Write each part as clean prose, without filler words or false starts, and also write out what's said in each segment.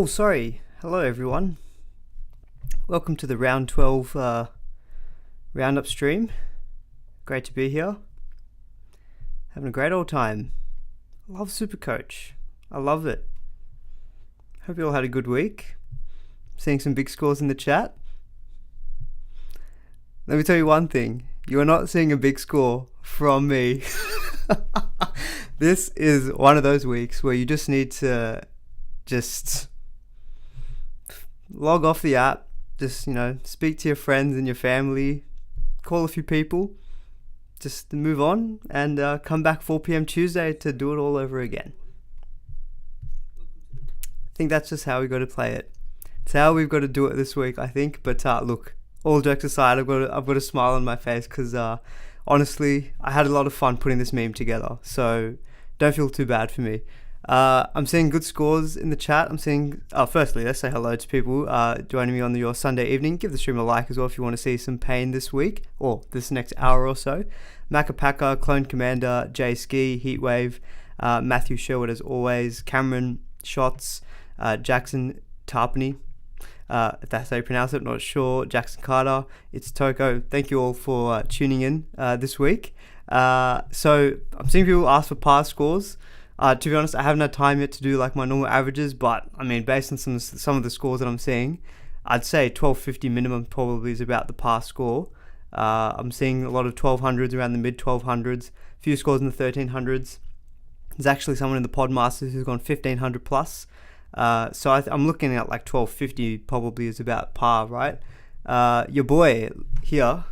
Oh, sorry. Hello, everyone. Welcome to the round 12 roundup stream. Great to be here. Having a great old time. Love SuperCoach. I love it. Hope you all had a good week. Seeing some big scores in the chat. Let me tell you one thing. You are not seeing a big score from me. This is one of those weeks where you just need to log off the app, just, speak to your friends and your family, call a few people, just move on and come back 4 p.m. Tuesday to do it all over again. I think that's just how we got to play it. It's how we've got to do it this week, I think. But look, all jokes aside, I've got a smile on my face because honestly, I had a lot of fun putting this meme together. So don't feel too bad for me. I'm seeing good scores in the chat. I'm seeing, firstly, let's say hello to people joining me on your Sunday evening. Give the stream a like as well if you want to see some pain this week or this next hour or so. Macapaka, Clone Commander, Jay Ski, Heatwave, Matthew Sherwood as always, Cameron, Shots, Jackson Tarpany, if that's how you pronounce it, not sure, Jackson Carter, it's Toko. Thank you all for tuning in this week. So I'm seeing people ask for past scores. To be honest, I haven't had time yet to do like my normal averages, but I mean, based on some of the scores that I'm seeing, I'd say 1250 minimum probably is about the past score. I'm seeing a lot of 1200s around the mid 1200s, a few scores in the 1300s. There's actually someone in the Podmasters who's gone 1500 plus. So I'm looking at like 1250 probably is about par, right? Your boy here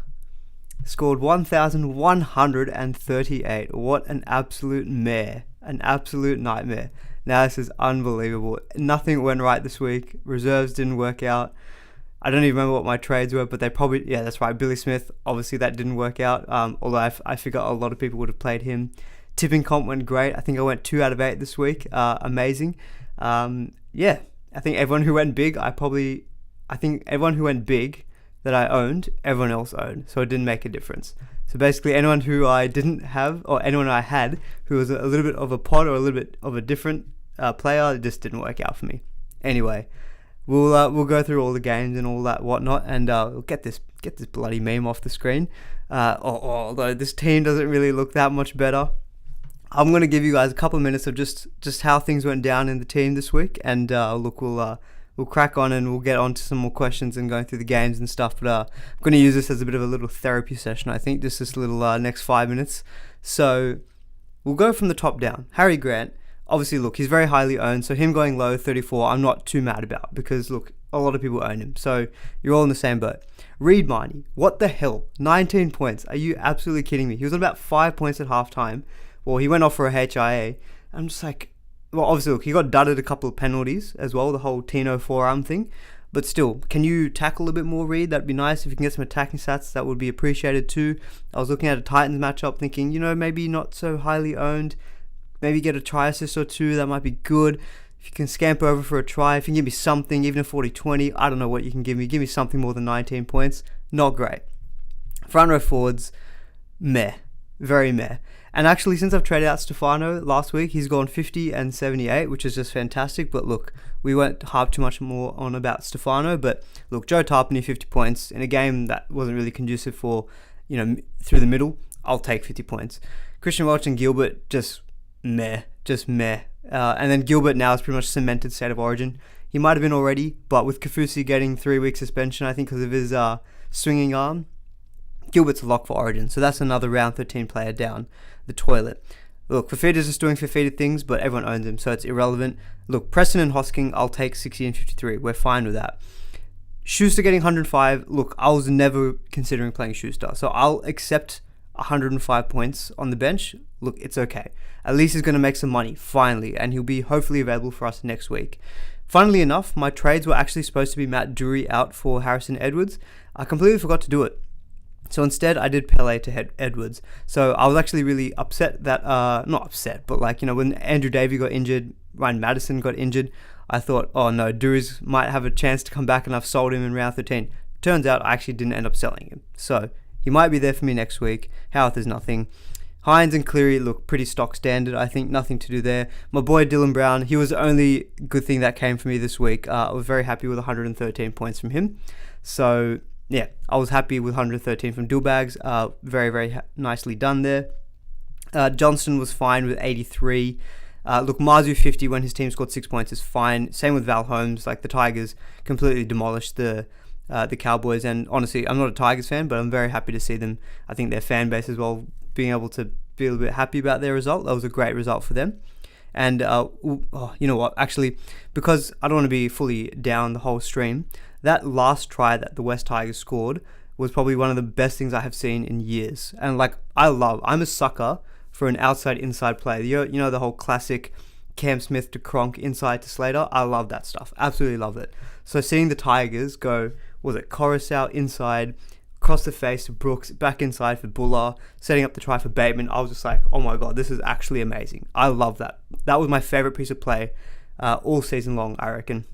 scored 1138. What an absolute mare. An absolute nightmare. Now this is unbelievable. Nothing went right this week. Reserves didn't work out. I don't even remember what my trades were, but they probably, yeah, that's right. Billy Smith, obviously that didn't work out. Although I figure a lot of people would have played him. Tipping comp went great. I think I went 2 out of 8 this week. Amazing. Yeah, I think everyone who went big, everyone who went big that I owned, everyone else owned. So it didn't make a difference. So basically anyone who I didn't have, or anyone I had, who was a little bit of a pod or a little bit of a different player, it just didn't work out for me. Anyway, we'll go through all the games and all that whatnot, and we'll get this bloody meme off the screen. Although this team doesn't really look that much better. I'm going to give you guys a couple of minutes of just how things went down in the team this week, and look, we'll crack on and we'll get on to some more questions and going through the games and stuff. But I'm going to use this as a bit of a little therapy session, I think, just this little next 5 minutes. So we'll go from the top down. Harry Grant, obviously, look, he's very highly owned. So him going low, 34, I'm not too mad about because, look, a lot of people own him. So you're all in the same boat. Reed Miney, what the hell? 19 points. Are you absolutely kidding me? He was on about 5 points at halftime. Well, he went off for a HIA. I'm just like, well, obviously, look, he got dudded a couple of penalties as well, the whole Tino forearm thing. But still, can you tackle a bit more, Reed? That'd be nice. If you can get some attacking stats, that would be appreciated too. I was looking at a Titans matchup thinking, maybe not so highly owned. Maybe get a try assist or two. That might be good. If you can scamper over for a try, if you can give me something, even a 40-20, I don't know what you can give me. Give me something more than 19 points. Not great. Front row forwards, meh. Very meh. And actually, since I've traded out Stefano last week, he's gone 50 and 78, which is just fantastic. But look, we won't harp too much more on about Stefano. But look, Joe Tarpany, 50 points in a game that wasn't really conducive for, through the middle. I'll take 50 points. Christian Welch and Gilbert, just meh. And then Gilbert now is pretty much cemented state of origin. He might have been already, but with Kafusi getting 3-week suspension, I think because of his swinging arm, Gilbert's a lock for Origin, so that's another round 13 player down the toilet. Look, Fafita's just doing Fafita things, but everyone owns him, so it's irrelevant. Look, Preston and Hosking, I'll take 60 and 53. We're fine with that. Schuster getting 105. Look, I was never considering playing Schuster, so I'll accept 105 points on the bench. Look, it's okay. At least he's going to make some money, finally, and he'll be hopefully available for us next week. Funnily enough, my trades were actually supposed to be Matt Drury out for Harrison Edwards. I completely forgot to do it. So instead, I did Pele to Edwards. So I was actually really upset that, not upset, but when Andrew Davey got injured, Ryan Madison got injured, I thought, oh no, Duris might have a chance to come back and I've sold him in round 13. Turns out I actually didn't end up selling him. So he might be there for me next week. Howarth is nothing. Hines and Cleary look pretty stock standard. I think nothing to do there. My boy Dylan Brown, he was the only good thing that came for me this week. I was very happy with 113 points from him. So yeah, I was happy with 113 from Dillbags. Very, very nicely done there. Johnston was fine with 83. Look, Marzu 50 when his team scored 6 points is fine. Same with Val Holmes. Like, the Tigers completely demolished the Cowboys. And honestly, I'm not a Tigers fan, but I'm very happy to see them. I think their fan base as well being able to be a little bit happy about their result. That was a great result for them. And you know what? Actually, because I don't want to be fully down the whole stream, that last try that the West Tigers scored was probably one of the best things I have seen in years. And like, I'm a sucker for an outside-inside play. You know the whole classic Cam Smith to Cronk, inside to Slater. I love that stuff. Absolutely love it. So seeing the Tigers go, was it Coruscant inside, across the face to Brooks, back inside for Buller, setting up the try for Bateman, I was just like, oh my god, this is actually amazing. I love that. That was my favourite piece of play all season long, I reckon.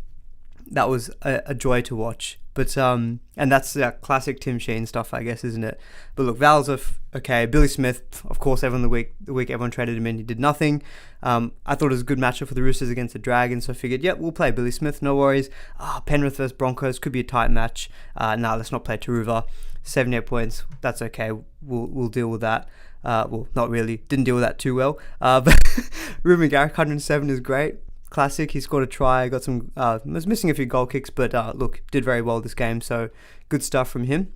That was a joy to watch. But and that's classic Tim Sheen stuff, I guess, isn't it? But look, Val's okay. Billy Smith, of course, the week everyone traded him in, he did nothing. I thought it was a good matchup for the Roosters against the Dragons, so I figured, yep, we'll play Billy Smith, no worries. Penrith versus Broncos could be a tight match. Let's not play Taruva. 78 points, that's okay. We'll deal with that. Well, not really. Didn't deal with that too well. But Ruben Garrick, 107 is great. Classic. He scored a try, got some was missing a few goal kicks, but look, did very well this game, so good stuff from him.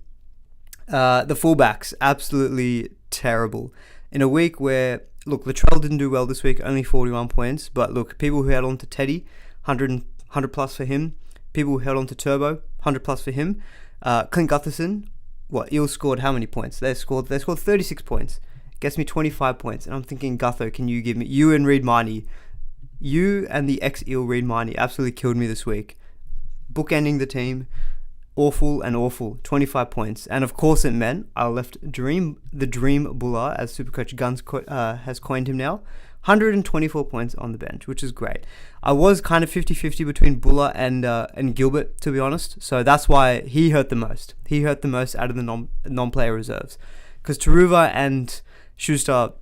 The fullbacks, absolutely terrible. In a week where, look, Latrell didn't do well this week, only 41 points, but look, people who held on to Teddy, 100 plus for him. People who held on to Turbo, 100 plus for him. Clint Gutherson, Eels scored how many points? They scored 36 points. Gets me 25 points, and I'm thinking, Gutho, can you give me, you and Reid Marnie, you and the ex-Eel Reid Marnie absolutely killed me this week. Bookending the team, awful, 25 points. And of course it meant I left the Dream Buller, as Supercoach Guns has coined him now, 124 points on the bench, which is great. I was kind of 50-50 between Buller and Gilbert, to be honest. So that's why he hurt the most. He hurt the most out of the non-player reserves. Because Taruva and Schuster,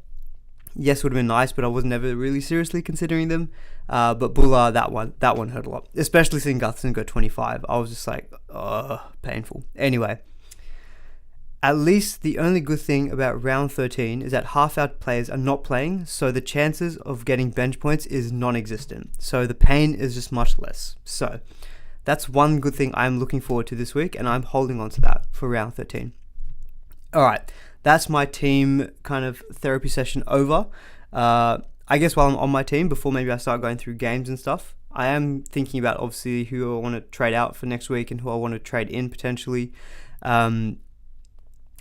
yes, would have been nice, but I was never really seriously considering them. But Buller, that one hurt a lot. Especially seeing Gutherson go 25. I was just like, painful. Anyway, at least the only good thing about round 13 is that half our players are not playing, so the chances of getting bench points is non-existent. So the pain is just much less. So that's one good thing I'm looking forward to this week, and I'm holding on to that for round 13. Alright, that's my team kind of therapy session over. I guess while I'm on my team, before maybe I start going through games and stuff, I am thinking about obviously who I want to trade out for next week and who I want to trade in potentially.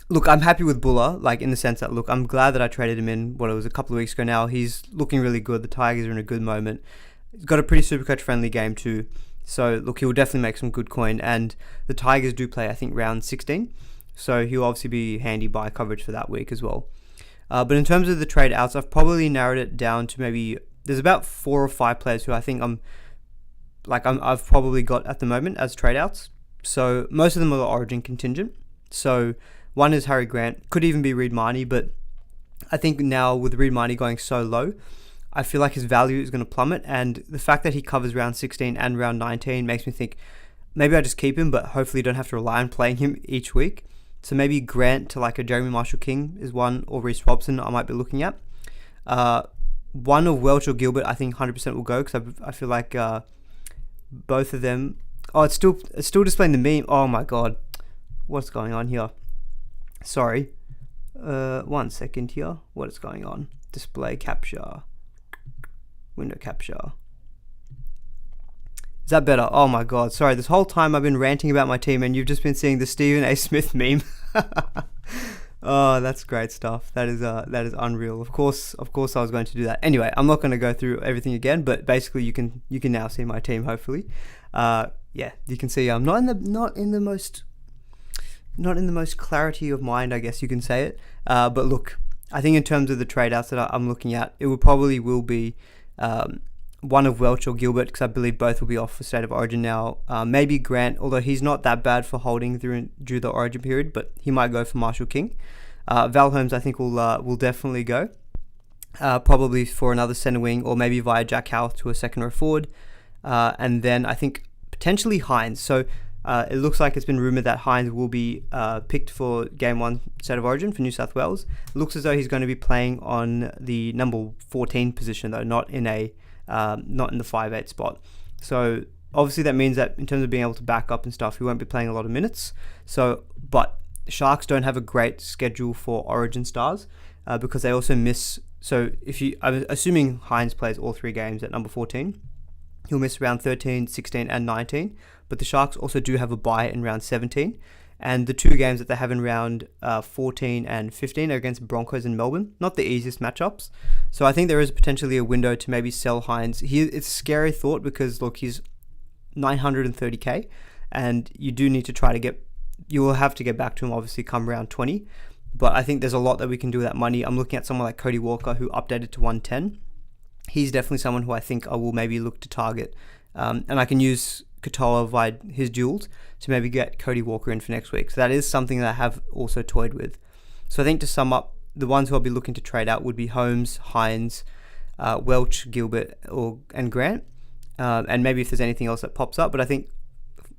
Look, I'm happy with Buller, like in the sense that, look, I'm glad that I traded him in, it was a couple of weeks ago now. He's looking really good. The Tigers are in a good moment. He's got a pretty Supercoach friendly game too. So look, he'll definitely make some good coin. And the Tigers do play, I think, round 16. So he'll obviously be handy buy coverage for that week as well. But in terms of the trade outs, I've probably narrowed it down to maybe, there's about 4 or 5 players who I think I've probably got at the moment as trade outs. So most of them are the Origin contingent. So one is Harry Grant, could even be Reid Marnie, but I think now with Reid Marnie going so low, I feel like his value is going to plummet, and the fact that he covers round 16 and round 19 makes me think maybe I just keep him, but hopefully don't have to rely on playing him each week. So maybe Grant to like a Jeremy Marshall-King is one, or Reece Robson I might be looking at. One of Welch or Gilbert I think 100% will go, because I feel like both of them... Oh, it's still displaying the meme. Oh my god. What's going on here? Sorry. 1 second here. What is going on? Display capture. Window capture. Is that better? Oh my god. Sorry, this whole time I've been ranting about my team and you've just been seeing the Stephen A. Smith meme. Oh, that's great stuff. That is unreal. Of course I was going to do that. Anyway, I'm not going to go through everything again, but basically you can now see my team hopefully. Yeah, you can see I'm not in the most clarity of mind, I guess you can say it. But look, I think in terms of the trade outs that I'm looking at, it will be one of Welch or Gilbert, because I believe both will be off for State of Origin now. Maybe Grant, although he's not that bad for holding through the Origin period, but he might go for Marshall King. Val Holmes, I think, will definitely go. Probably for another centre wing, or maybe via Jack Howarth to a second row forward. And then I think potentially Hines. So it looks like it's been rumoured that Hines will be picked for Game 1 State of Origin for New South Wales. It looks as though he's going to be playing on the number 14 position, though, not in the 5'8" spot. So obviously that means that in terms of being able to back up and stuff, he won't be playing a lot of minutes. But Sharks don't have a great schedule for Origin stars because they also miss. So I'm assuming Hines plays all 3 games at number 14. He'll miss round 13, 16 and 19. But the Sharks also do have a bye in round 17. And the 2 games that they have in round 14 and 15 are against Broncos and Melbourne. Not the easiest matchups. So I think there is potentially a window to maybe sell Hines. It's a scary thought because, look, he's 930k. And you do need to try to you will have to get back to him, obviously, come round 20. But I think there's a lot that we can do with that money. I'm looking at someone like Cody Walker, who updated to 110. He's definitely someone who I think I will maybe look to target. And I can use Katoa via his duels to maybe get Cody Walker in for next week. So that is something that I have also toyed with. So I think to sum up, the ones who I'll be looking to trade out would be Holmes, Hines, Welch, Gilbert, and Grant. And maybe if there's anything else that pops up. But I think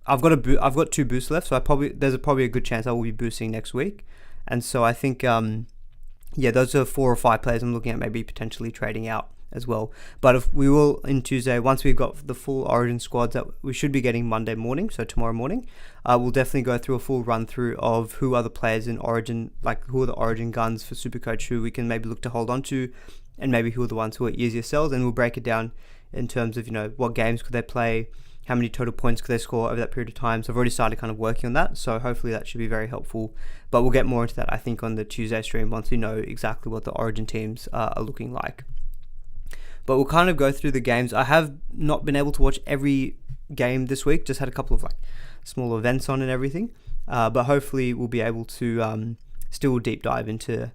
I've got 2 boosts left, so there's probably a good chance I will be boosting next week. And so I think, those are 4 or 5 players I'm looking at maybe potentially trading out as well. But if we will in Tuesday, once we've got the full Origin squads that we should be getting Monday morning, so tomorrow morning, we'll definitely go through a full run through of who are the players in Origin, like who are the Origin guns for SuperCoach who we can maybe look to hold on to, and maybe who are the ones who are easier sells, and we'll break it down in terms of, what games could they play, how many total points could they score over that period of time. So I've already started kind of working on that, so hopefully that should be very helpful. But we'll get more into that, I think, on the Tuesday stream once we know exactly what the Origin teams are looking like. But we'll kind of go through the games. I have not been able to watch every game this week, just had a couple of small events on and everything. But hopefully we'll be able to still deep dive into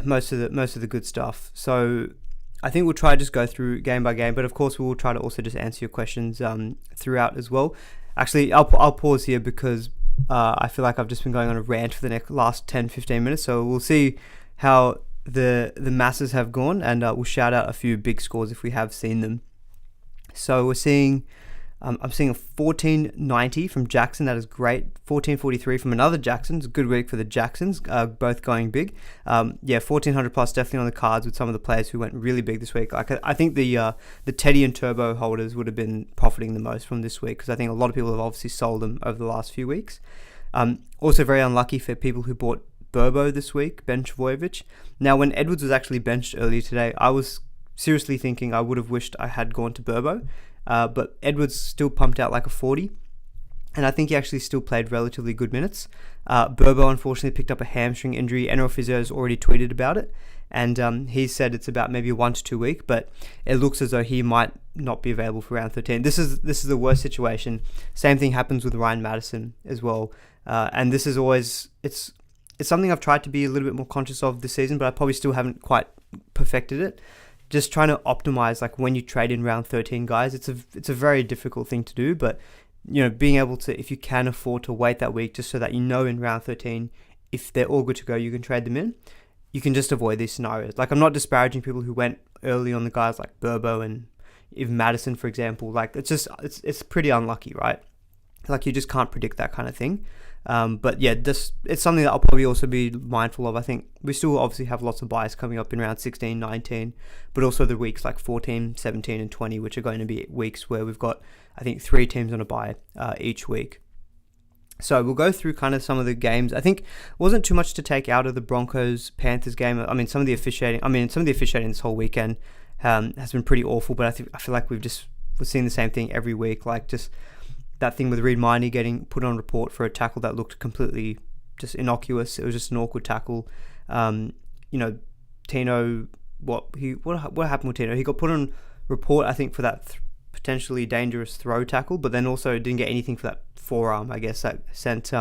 most of the good stuff. So I think we'll try to just go through game by game, but of course we will try to also just answer your questions throughout as well. Actually, I'll pause here because I feel like I've just been going on a rant for the last 10-15 minutes. So we'll see how the masses have gone, and we'll shout out a few big scores if we have seen them. So we're seeing I'm seeing a 1490 from Jackson. That is great. 1443 from another Jackson. It's a good week for the Jacksons, both going big. 1400 plus definitely on the cards with some of the players who went really big this week. I think the Teddy and Turbo holders would have been profiting the most from this week, because I think a lot of people have obviously sold them over the last few weeks. Also very unlucky for people who bought Burbo this week, bench Vojovic. Now, when Edwards was actually benched earlier today, I was seriously thinking I would have wished I had gone to Burbo. But Edwards still pumped out like a 40, and I think he actually still played relatively good minutes. Burbo unfortunately picked up a hamstring injury. NRL Physio has already tweeted about it, and he said it's about maybe a 1 to 2 week, but it looks as though he might not be available for round 13. This is the worst situation. Same thing happens with Ryan Madison as well, and this is always it's something I've tried to be a little bit more conscious of this season, but I probably still haven't quite perfected it. Just trying to optimize, like when you trade in round 13 guys, it's a very difficult thing to do, but being able to, if you can afford to wait that week, just so that in round 13, if they're all good to go, you can trade them in. You can just avoid these scenarios. Like, I'm not disparaging people who went early on the guys like Burbo and even Madison, for example. Like, it's pretty unlucky, right? Like, you just can't predict that kind of thing. But yeah, it's something that I'll probably also be mindful of. I think we still obviously have lots of buys coming up in round 16, 19, but also the weeks like 14, 17 and 20, which are going to be weeks where we've got, I think, 3 teams on a buy each week. So we'll go through kind of some of the games. I think wasn't too much to take out of the Broncos-Panthers game. I mean, some of the officiating this whole weekend has been pretty awful, but I feel like we're seeing the same thing every week. Like, just that thing with Reid Miney getting put on report for a tackle that looked completely just innocuous. It was just an awkward tackle. Tino, what happened with Tino? He got put on report, I think, for that potentially dangerous throw tackle, but then also didn't get anything for that forearm, I guess, that sent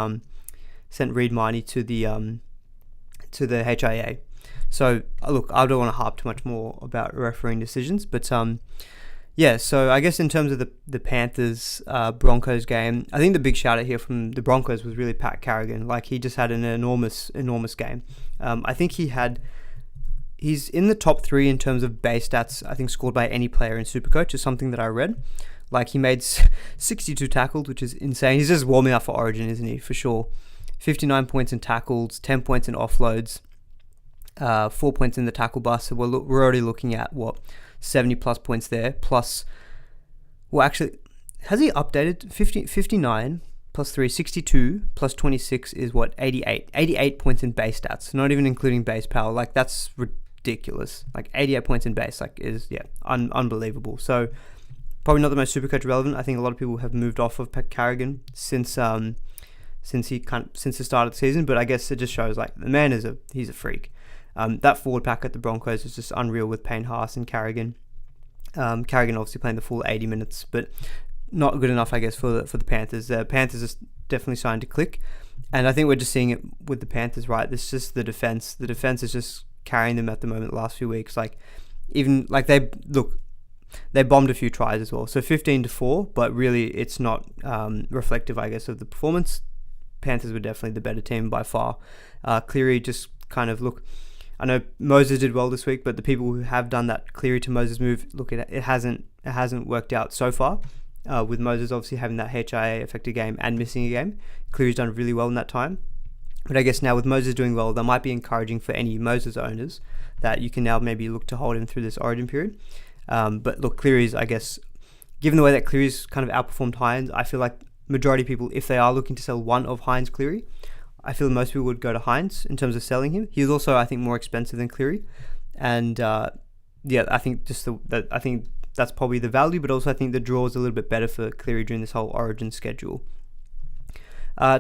Reid Miney to the HIA. So look, I don't want to harp too much more about refereeing decisions, but Yeah, so I guess in terms of the Panthers Broncos game, I think the big shout out here from the Broncos was really Pat Carrigan. Like, he just had an enormous game. I think he's in the top 3 in terms of base stats, I think, scored by any player in SuperCoach, is something that I read. Like, he made 62 tackles, which is insane. He's just warming up for Origin, isn't he? For sure. 59 points in tackles, 10 points in offloads, 4 points in the tackle bust. So we're already looking at, 70 plus points there. Plus, well, actually, has he updated? 59 plus 3, 62 plus 26 is 88. 88 points in base stats, not even including base power. Like, that's ridiculous. Like, 88 points in base, like, is, unbelievable. So, probably not the most SuperCoach relevant. I think a lot of people have moved off of Pat Carrigan since the start of the season, but I guess it just shows, like, the man he's a freak. That forward pack at the Broncos is just unreal with Payne Haas and Carrigan. Carrigan obviously playing the full 80 minutes, but not good enough, I guess, for the Panthers. The Panthers are definitely starting to click, and I think we're just seeing it with the Panthers, right? It's just the defense. The defense is just carrying them at the moment. The last few weeks, like, even like they bombed a few tries as well. So 15-4, but really it's not reflective, I guess, of the performance. Panthers were definitely the better team by far. Cleary just kind of I know Moses did well this week, but the people who have done that Cleary to Moses move, it hasn't worked out so far. With Moses obviously having that HIA affected game and missing a game, Cleary's done really well in that time. But I guess now with Moses doing well, that might be encouraging for any Moses owners that you can now maybe look to hold him through this Origin period. But look, Cleary's, I guess, given the way that Cleary's kind of outperformed Hines, I feel like majority of people, if they are looking to sell one of Hines Cleary, I feel most people would go to Hines in terms of selling him. He's also, I think, more expensive than Cleary, and I think I think that's probably the value, but also I think the draw is a little bit better for Cleary during this whole Origin schedule.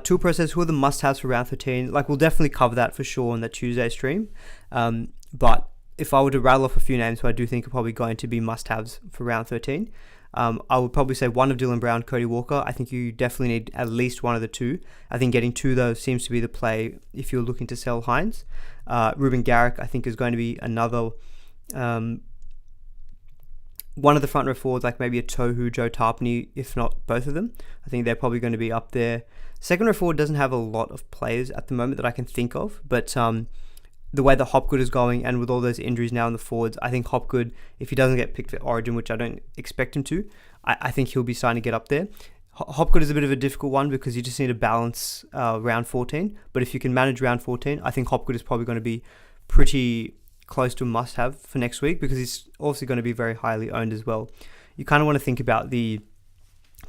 Tool process, who are the must-haves for round 13? Like, we'll definitely cover that for sure on the Tuesday stream, but if I were to rattle off a few names who I do think are probably going to be must-haves for round 13, I would probably say one of Dylan Brown, Cody Walker. I think you definitely need at least one of the two. I think getting two of those seems to be the play if you're looking to sell Hines. Ruben Garrick, I think, is going to be another one of the front row forwards, like maybe a Tohu, Joe Tarpany, if not both of them. I think they're probably going to be up there. Second row forward doesn't have a lot of players at the moment that I can think of, but the way that Hopgood is going, and with all those injuries now in the forwards, I think Hopgood, if he doesn't get picked for Origin, which I don't expect him to, I think he'll be starting to get up there. Hopgood is a bit of a difficult one because you just need to balance round 14, but if you can manage round 14, I think Hopgood is probably going to be pretty close to a must-have for next week because he's also going to be very highly owned as well. You kind of want to think about the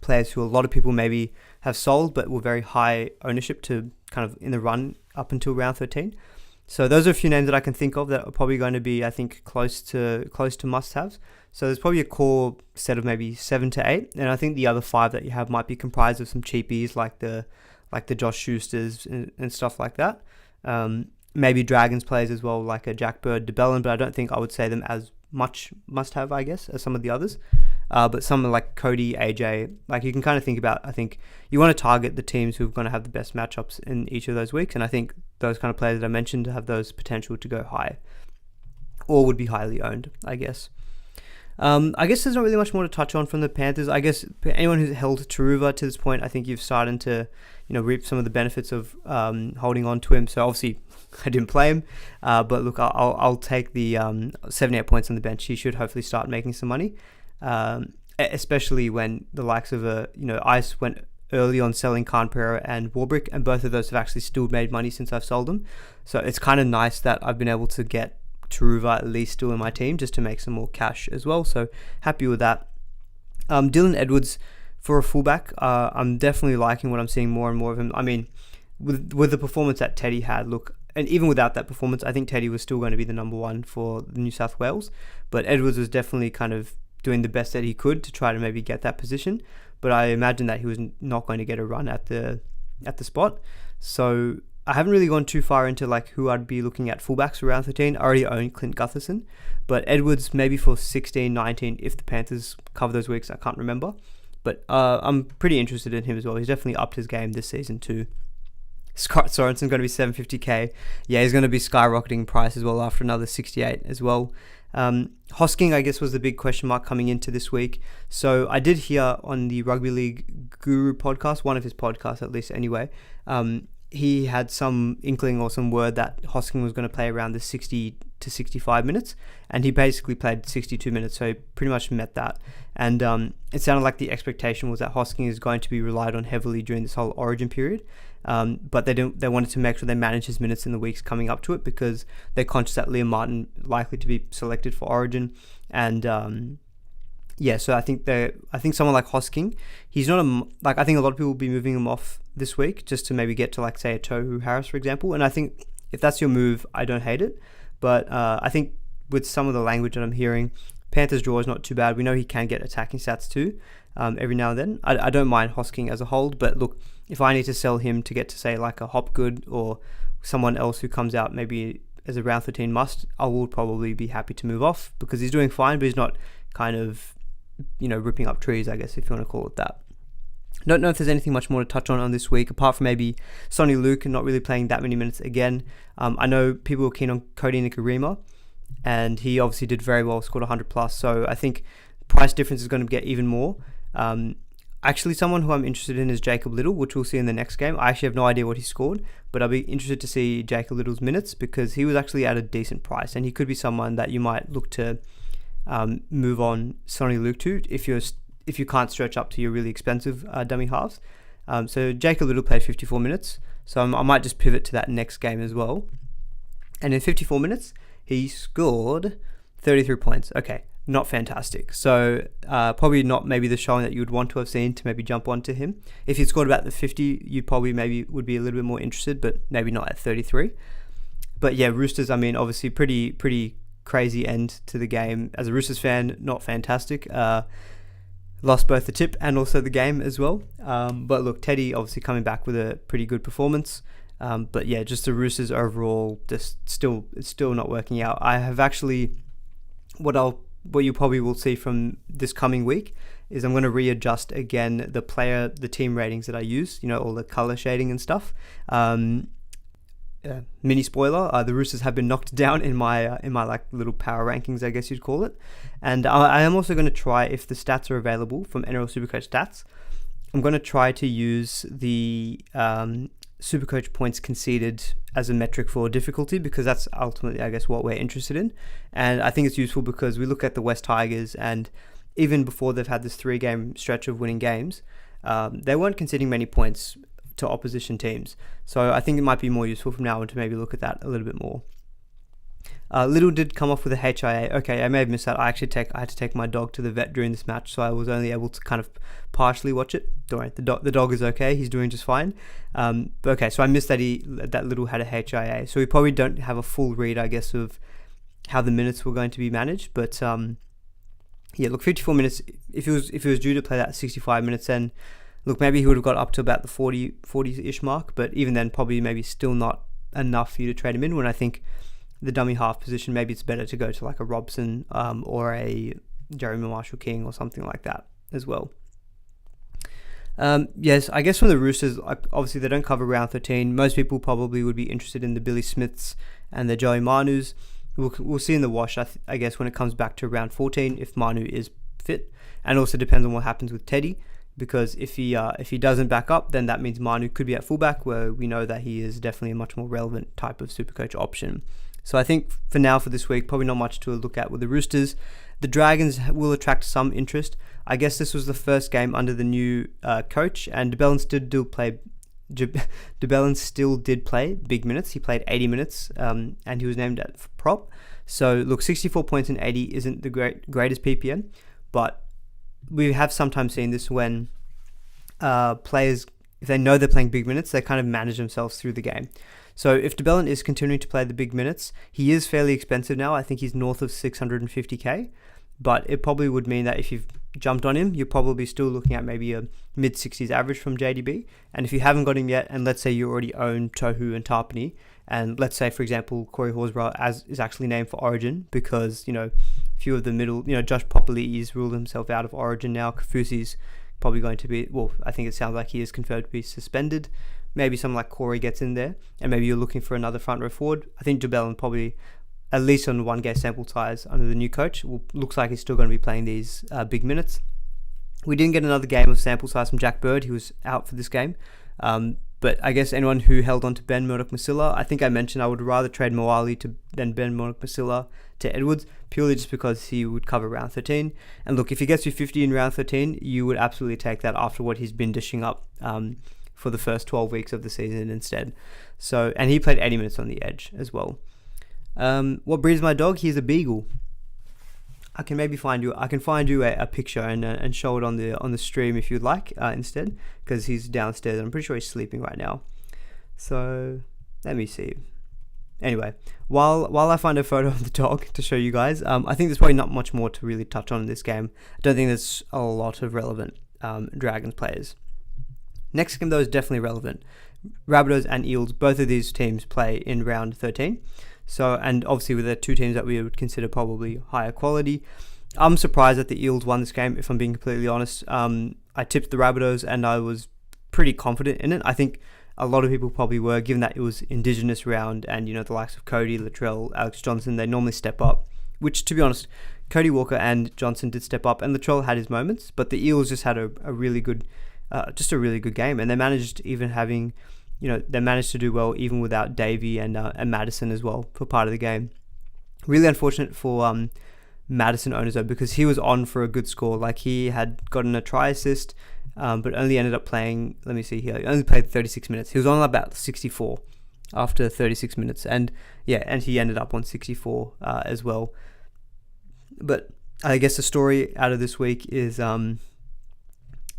players who a lot of people maybe have sold but were very high ownership to kind of in the run up until round 13. So those are a few names that I can think of that are probably going to be, I think, close to must-haves. So there's probably a core set of maybe 7 to 8, and I think the other 5 that you have might be comprised of some cheapies like the Josh Schusters and stuff like that. Maybe Dragons players as well, like a Jack Bird, DeBellin, but I don't think I would say them as much must-have, I guess, as some of the others. But someone like Cody, AJ, like you can kind of think about, I think you want to target the teams who are going to have the best matchups in each of those weeks. And I think those kind of players that I mentioned have those potential to go high or would be highly owned, I guess. I guess there's not really much more to touch on from the Panthers. I guess anyone who's held Taruva to this point, I think you've started to, reap some of the benefits of holding on to him. So obviously I didn't play him, but look, I'll take the 78 points on the bench. He should hopefully start making some money. Especially when the likes of Ice went early on selling Khan Pereira and Warbrick, and both of those have actually still made money since I've sold them. So it's kind of nice that I've been able to get Taruva at least still in my team just to make some more cash as well. So happy with that. Dylan Edwards for a fullback, I'm definitely liking what I'm seeing more and more of him. I mean, with the performance that Teddy had, look, and even without that performance, I think Teddy was still going to be the number one for New South Wales, but Edwards was definitely kind of doing the best that he could to try to maybe get that position, but I imagine that he was not going to get a run at the spot. So I haven't really gone too far into like who I'd be looking at fullbacks for round 13. I already own Clint Gutherson, but Edwards maybe for 16, 19 if the Panthers cover those weeks. I can't remember, but I'm pretty interested in him as well. He's definitely upped his game this season too. Scott Sorensen's going to be 750k. Yeah, he's going to be skyrocketing in price as well after another 68 as well. Hosking, I guess, was the big question mark coming into this week. So I did hear on the Rugby League Guru podcast, one of his podcasts at least anyway, he had some inkling or some word that Hosking was going to play around the 60 to 65 minutes, and he basically played 62 minutes, so he pretty much met that. And it sounded like the expectation was that Hosking is going to be relied on heavily during this whole Origin period, but they wanted to make sure they manage his minutes in the weeks coming up to it, because they're conscious that Liam Martin likely to be selected for Origin. And so I think someone like Hosking, he's not I think a lot of people will be moving him off this week just to maybe get to, like, say, a Tohu Harris, for example. And I think if that's your move, I don't hate it. But I think with some of the language that I'm hearing, Panthers draw is not too bad. We know he can get attacking stats too, every now and then. I don't mind Hosking as a hold, but look, if I need to sell him to get to, say, like a Hopgood or someone else who comes out maybe as a round 13 must, I will probably be happy to move off, because he's doing fine, but he's not kind of, ripping up trees, I guess, if you want to call it that. Don't know if there's anything much more to touch on this week, apart from maybe Sonny Luke not really playing that many minutes again. I know people were keen on Cody Nikarima, and he obviously did very well, scored 100 plus, so I think price difference is going to get even more. Actually, someone who I'm interested in is Jacob Little, which we'll see in the next game. I actually have no idea what he scored, but I'll be interested to see Jacob Little's minutes, because he was actually at a decent price, and he could be someone that you might look to move on Sonny Luke to if you can't stretch up to your really expensive dummy halves. So Jacob Little played 54 minutes, so I might just pivot to that next game as well. And in 54 minutes, he scored 33 points. Okay, not fantastic. So probably not maybe the showing that you would want to have seen to maybe jump onto him. If he scored about the 50, you probably maybe would be a little bit more interested, but maybe not at 33. But yeah, Roosters, I mean, obviously pretty crazy end to the game. As a Roosters fan, not fantastic. Lost both the tip and also the game as well. But look, Teddy obviously coming back with a pretty good performance. But yeah, just the Roosters overall, it's still not working out. I have actually, what you probably will see from this coming week is I'm going to readjust again the team ratings that I use, all the color shading and stuff. Mini spoiler, the Roosters have been knocked down in my like little power rankings, I guess you'd call it. And I am also going to try, if the stats are available from NRL SuperCoach Stats, I'm going to try to use the SuperCoach points conceded as a metric for difficulty, because that's ultimately, I guess, what we're interested in. And I think it's useful because we look at the West Tigers, and even before they've had this 3-game stretch of winning games, they weren't conceding many points to opposition teams. So I think it might be more useful from now on to maybe look at that a little bit more. Little did come off with a HIA. Okay, I may have missed that. I had to take my dog to the vet during this match, so I was only able to kind of partially watch it. Don't worry, the dog is okay. He's doing just fine. But okay, so I missed that Little had a HIA. So we probably don't have a full read, I guess, of how the minutes were going to be managed. But yeah, look, 54 minutes. If he was due to play that 65 minutes, then look, maybe he would have got up to about the 40-ish mark. But even then, probably maybe still not enough for you to trade him in. When I think the dummy half position, maybe it's better to go to like a Robson or a Jeremy Marshall King or something like that as well. Yes, I guess from the Roosters, obviously they don't cover round 13. Most people probably would be interested in the Billy Smiths and the Joey Manus. We'll see in the wash, I guess, when it comes back to round 14, if Manu is fit. And also depends on what happens with Teddy, because if he doesn't back up, then that means Manu could be at fullback, where we know that he is definitely a much more relevant type of Supercoach option. So I think for now, for this week, probably not much to look at with the Roosters. The Dragons will attract some interest. I guess this was the first game under the new coach, and De Belin still did play big minutes. He played 80 minutes, and he was named at prop. So look, 64 points in 80 isn't the greatest PPM, but we have sometimes seen this when players, if they know they're playing big minutes, they kind of manage themselves through the game. So if De Belin is continuing to play the big minutes, he is fairly expensive now. I think he's north of 650k, but it probably would mean that if you've jumped on him, you're probably still looking at maybe a mid-60s average from JDB. And if you haven't got him yet, and let's say you already own Tohu and Tarpany, and let's say, for example, Corey Horsburgh is actually named for Origin because, a few of the middle, Josh Popali's ruled himself out of Origin now. Kafusi's probably going to be, I think it sounds like he is confirmed to be suspended. Maybe someone like Corey gets in there, and maybe you're looking for another front row forward. I think De Belin probably at least on 1 game sample size under the new coach. Looks like he's still going to be playing these big minutes. We didn't get another game of sample size from Jack Bird. He was out for this game. But I guess anyone who held on to Ben Murdoch-Masila, I think I mentioned I would rather trade Moali than Ben Murdoch-Masila to Edwards, purely just because he would cover round 13. And look, if he gets you 50 in round 13, you would absolutely take that after what he's been dishing up for the first 12 weeks of the season instead. So, and he played 80 minutes on the edge as well. What breed is my dog? He's a beagle. I can find you a picture and show it on the stream if you'd like instead, because he's downstairs and I'm pretty sure he's sleeping right now. So let me see. Anyway, while I find a photo of the dog to show you guys, I think there's probably not much more to really touch on in this game. I don't think there's a lot of relevant Dragons players. Next game though is definitely relevant. Rabbitohs and Eels, both of these teams play in round 13. So, and obviously with the two teams that we would consider probably higher quality. I'm surprised that the Eels won this game, if I'm being completely honest. I tipped the Rabbitohs and I was pretty confident in it. I think a lot of people probably were, given that it was Indigenous round and, the likes of Cody, Latrell, Alex Johnson, they normally step up. Which, to be honest, Cody Walker and Johnson did step up and Latrell had his moments, but the Eels just had a really good game, and they managed they managed to do well even without Davey and Madison as well for part of the game. Really unfortunate for Madison owners though, because he was on for a good score. Like, he had gotten a try assist, but only ended up playing, let me see here, he only played 36 minutes. He was on about 64 after 36 minutes, and he ended up on 64 as well. But I guess the story out of this week is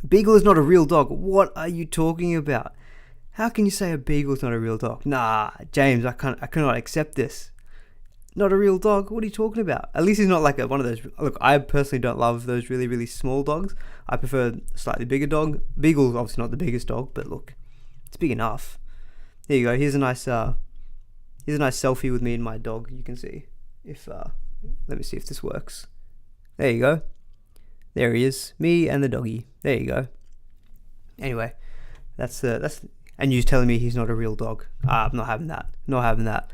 Beagle is not a real dog. What are you talking about? How can you say a beagle is not a real dog? Nah, James, I cannot accept this. Not a real dog? What are you talking about? At least he's not like one of those. Look, I personally don't love those really, really small dogs. I prefer a slightly bigger dog. Beagle's obviously not the biggest dog, but look, it's big enough. There you go. Here's a nice selfie with me and my dog. You can see let me see if this works. There you go. There he is, me and the doggy. There you go. Anyway, that's and you telling me he's not a real dog. I'm not having that. Not having that.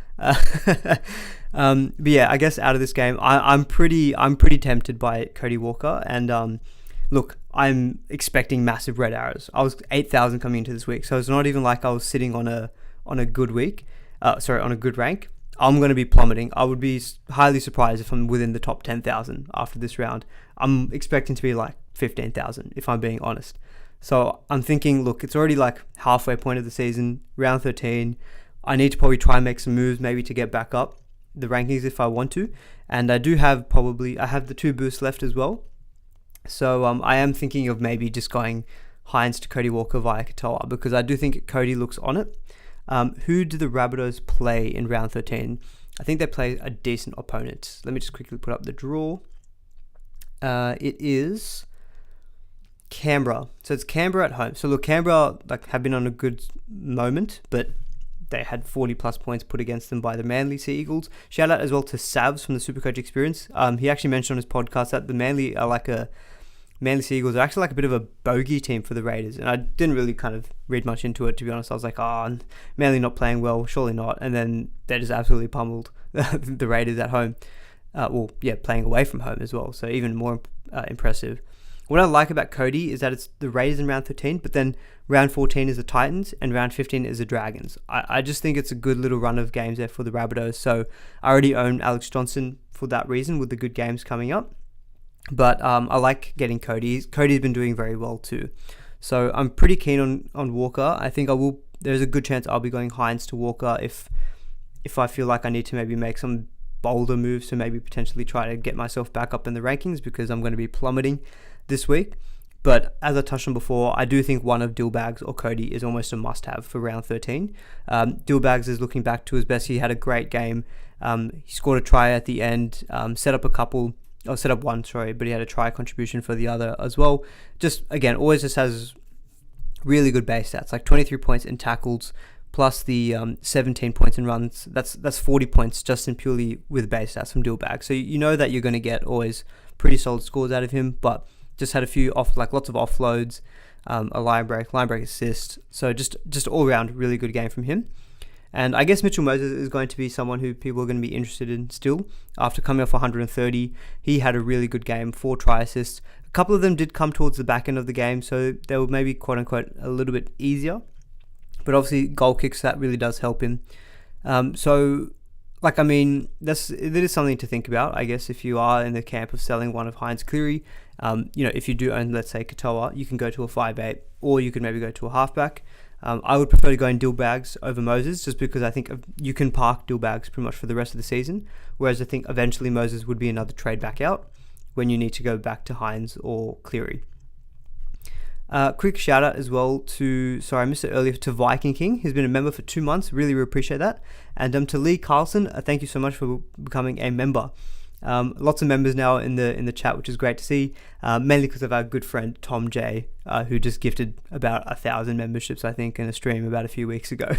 But yeah, I guess out of this game, I'm pretty tempted by Cody Walker, and look, I'm expecting massive red arrows. I was 8,000 coming into this week, so it's not even like I was sitting on a good week. On a good rank. I'm going to be plummeting. I would be highly surprised if I'm within the top 10,000 after this round. I'm expecting to be like 15,000 if I'm being honest. So I'm thinking, look, it's already like halfway point of the season, round 13. I need to probably try and make some moves maybe to get back up the rankings if I want to. And I have the 2 boosts left as well. So I am thinking of maybe just going Hines to Cody Walker via Katoa, because I do think Cody looks on it. Who do the Rabbitohs play in round 13? I think they play a decent opponent. Let me just quickly put up the draw. It is Canberra. So it's Canberra at home. So look, Canberra have been on a good moment, but they had 40 plus points put against them by the Manly Sea Eagles. Shout out as well to Savs from the SuperCoach Experience. He actually mentioned on his podcast that the Manly are Manly Sea Eagles are actually like a bit of a bogey team for the Raiders, and I didn't really kind of read much into it, to be honest. I was like, Manly not playing well, surely not. And then they just absolutely pummeled the Raiders at home. Playing away from home as well, so even more impressive. What I like about Cody is that it's the Raiders in round 13, but then round 14 is the Titans and round 15 is the Dragons. I just think it's a good little run of games there for the Rabbitohs. So I already own Alex Johnson for that reason, with the good games coming up. But I like getting Cody. Cody's been doing very well too. So I'm pretty keen on Walker. I think there's a good chance I'll be going Hines to Walker if I feel like I need to maybe make some bolder moves to maybe potentially try to get myself back up in the rankings, because I'm going to be plummeting this week. But as I touched on before, I do think one of Dillbags or Cody is almost a must-have for round 13. Dillbags is looking back to his best. He had a great game. He scored a try at the end, set up one, but he had a try contribution for the other as well. Just, again, always just has really good base stats, like 23 points in tackles, plus the 17 points in runs. That's 40 points just in purely with base stats from Dillbag. So you know that you're going to get always pretty solid scores out of him, but just had a few lots of offloads, a line break assist. So just all around really good game from him. And I guess Mitchell Moses is going to be someone who people are going to be interested in still. After coming off 130, he had a really good game, 4 try assists. A couple of them did come towards the back end of the game, so they were maybe quote-unquote a little bit easier. But obviously goal kicks, that really does help him. It is something to think about, I guess, if you are in the camp of selling one of Hines Cleary. If you do own, let's say, Katoa, you can go to a 5'8", or you could maybe go to a halfback. I would prefer to go in Dillbags over Moses, just because I think you can park Dillbags pretty much for the rest of the season, whereas I think eventually Moses would be another trade back out when you need to go back to Hines or Cleary. Quick shout out as well I missed it earlier, to Viking King. He's been a member for 2 months. Really appreciate that. And to Lee Carlson, thank you so much for becoming a member. Lots of members now in the chat, which is great to see, mainly because of our good friend Tom J, who just gifted about 1,000 memberships, I think, in a stream about a few weeks ago.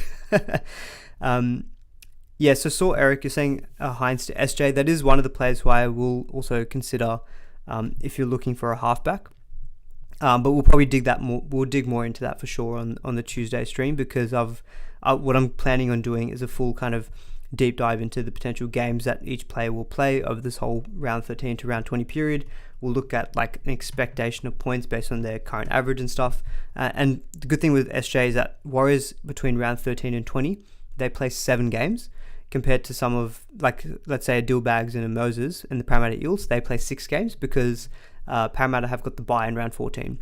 So Saw Eric, you're saying Hines to SJ. That is one of the players who I will also consider if you're looking for a halfback. But we'll probably dig more into that for sure on the Tuesday stream, because what I'm planning on doing is a full kind of deep dive into the potential games that each player will play over this whole round 13 to round 20 period. We'll look at like an expectation of points based on their current average and stuff. And the good thing with SJ is that Warriors between round 13 and 20, they play 7 games, compared to some of, like, let's say a Dillbags and a Moses and the Parramatta Eels, they play 6 games because Parramatta have got the bye in round 14.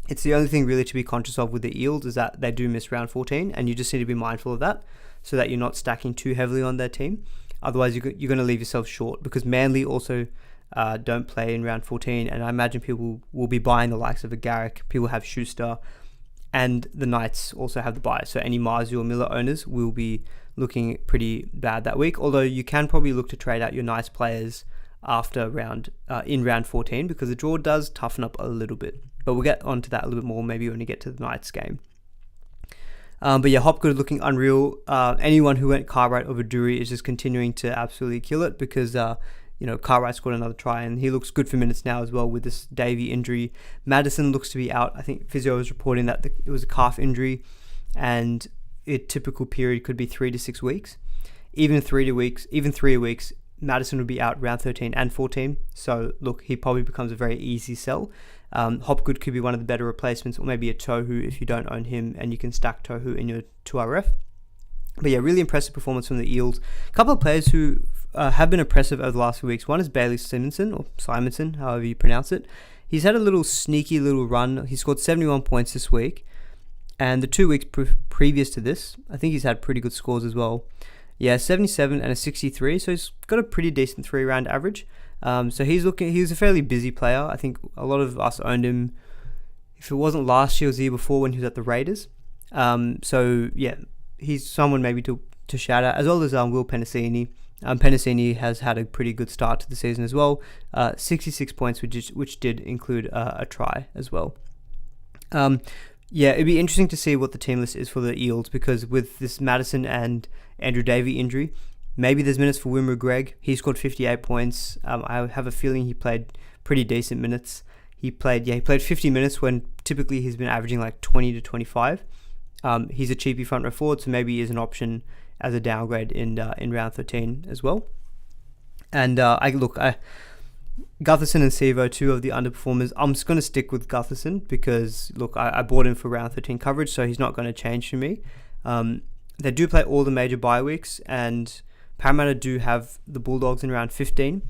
It's the only thing really to be conscious of with the Eels, is that they do miss round 14, and you just need to be mindful of that so that you're not stacking too heavily on their team. Otherwise, you're going to leave yourself short, because Manly also don't play in round 14, and I imagine people will be buying the likes of a Garrick. People have Schuster, and the Knights also have the bye. So any Marzu or Miller owners will be looking pretty bad that week, although you can probably look to trade out your Knights players after in round 14, because the draw does toughen up a little bit. But we'll get onto that a little bit more maybe when we get to the Knights game. Hopgood looking unreal. Anyone who went Cartwright over Dury is just continuing to absolutely kill it, because Cartwright scored another try and he looks good for minutes now as well with this Davey injury. Madison looks to be out. I think physio was reporting that it was a calf injury, and a typical period could be 3 to 6 weeks. Even 3 weeks, Madison would be out round 13 and 14. So look, he probably becomes a very easy sell. Hopgood could be one of the better replacements, or maybe a Tohu if you don't own him and you can stack Tohu in your 2RF. But yeah, really impressive performance from the Eels. A couple of players who have been impressive over the last few weeks. One is Bailey Simonson, or Simonson, however you pronounce it. He's had a little sneaky little run. He scored 71 points this week. And the 2 weeks previous to this, I think he's had pretty good scores as well. Yeah, 77 and a 63, so he's got a pretty decent 3-round average. So he's a fairly busy player. I think a lot of us owned him, if it wasn't last year, it was the year before when he was at the Raiders. So yeah, he's someone maybe to shout out, as well as Will Penasini. Penasini has had a pretty good start to the season as well. 66 points, which did include a try as well. Yeah, it'd be interesting to see what the team list is for the Eels, because with this Madison and Andrew Davey injury, maybe there's minutes for Wimmer Greg. He scored 58 points. I have a feeling he played pretty decent minutes. He played 50 minutes when typically he's been averaging like 20 to 25. He's a cheapy front row forward, so maybe he is an option as a downgrade in round 13 as well. And Gutherson and Sevo, 2 of the underperformers. I'm just going to stick with Gutherson because, look, I bought him for round 13 coverage, so he's not going to change for me. They do play all the major bye weeks, and Parramatta do have the Bulldogs in round 15,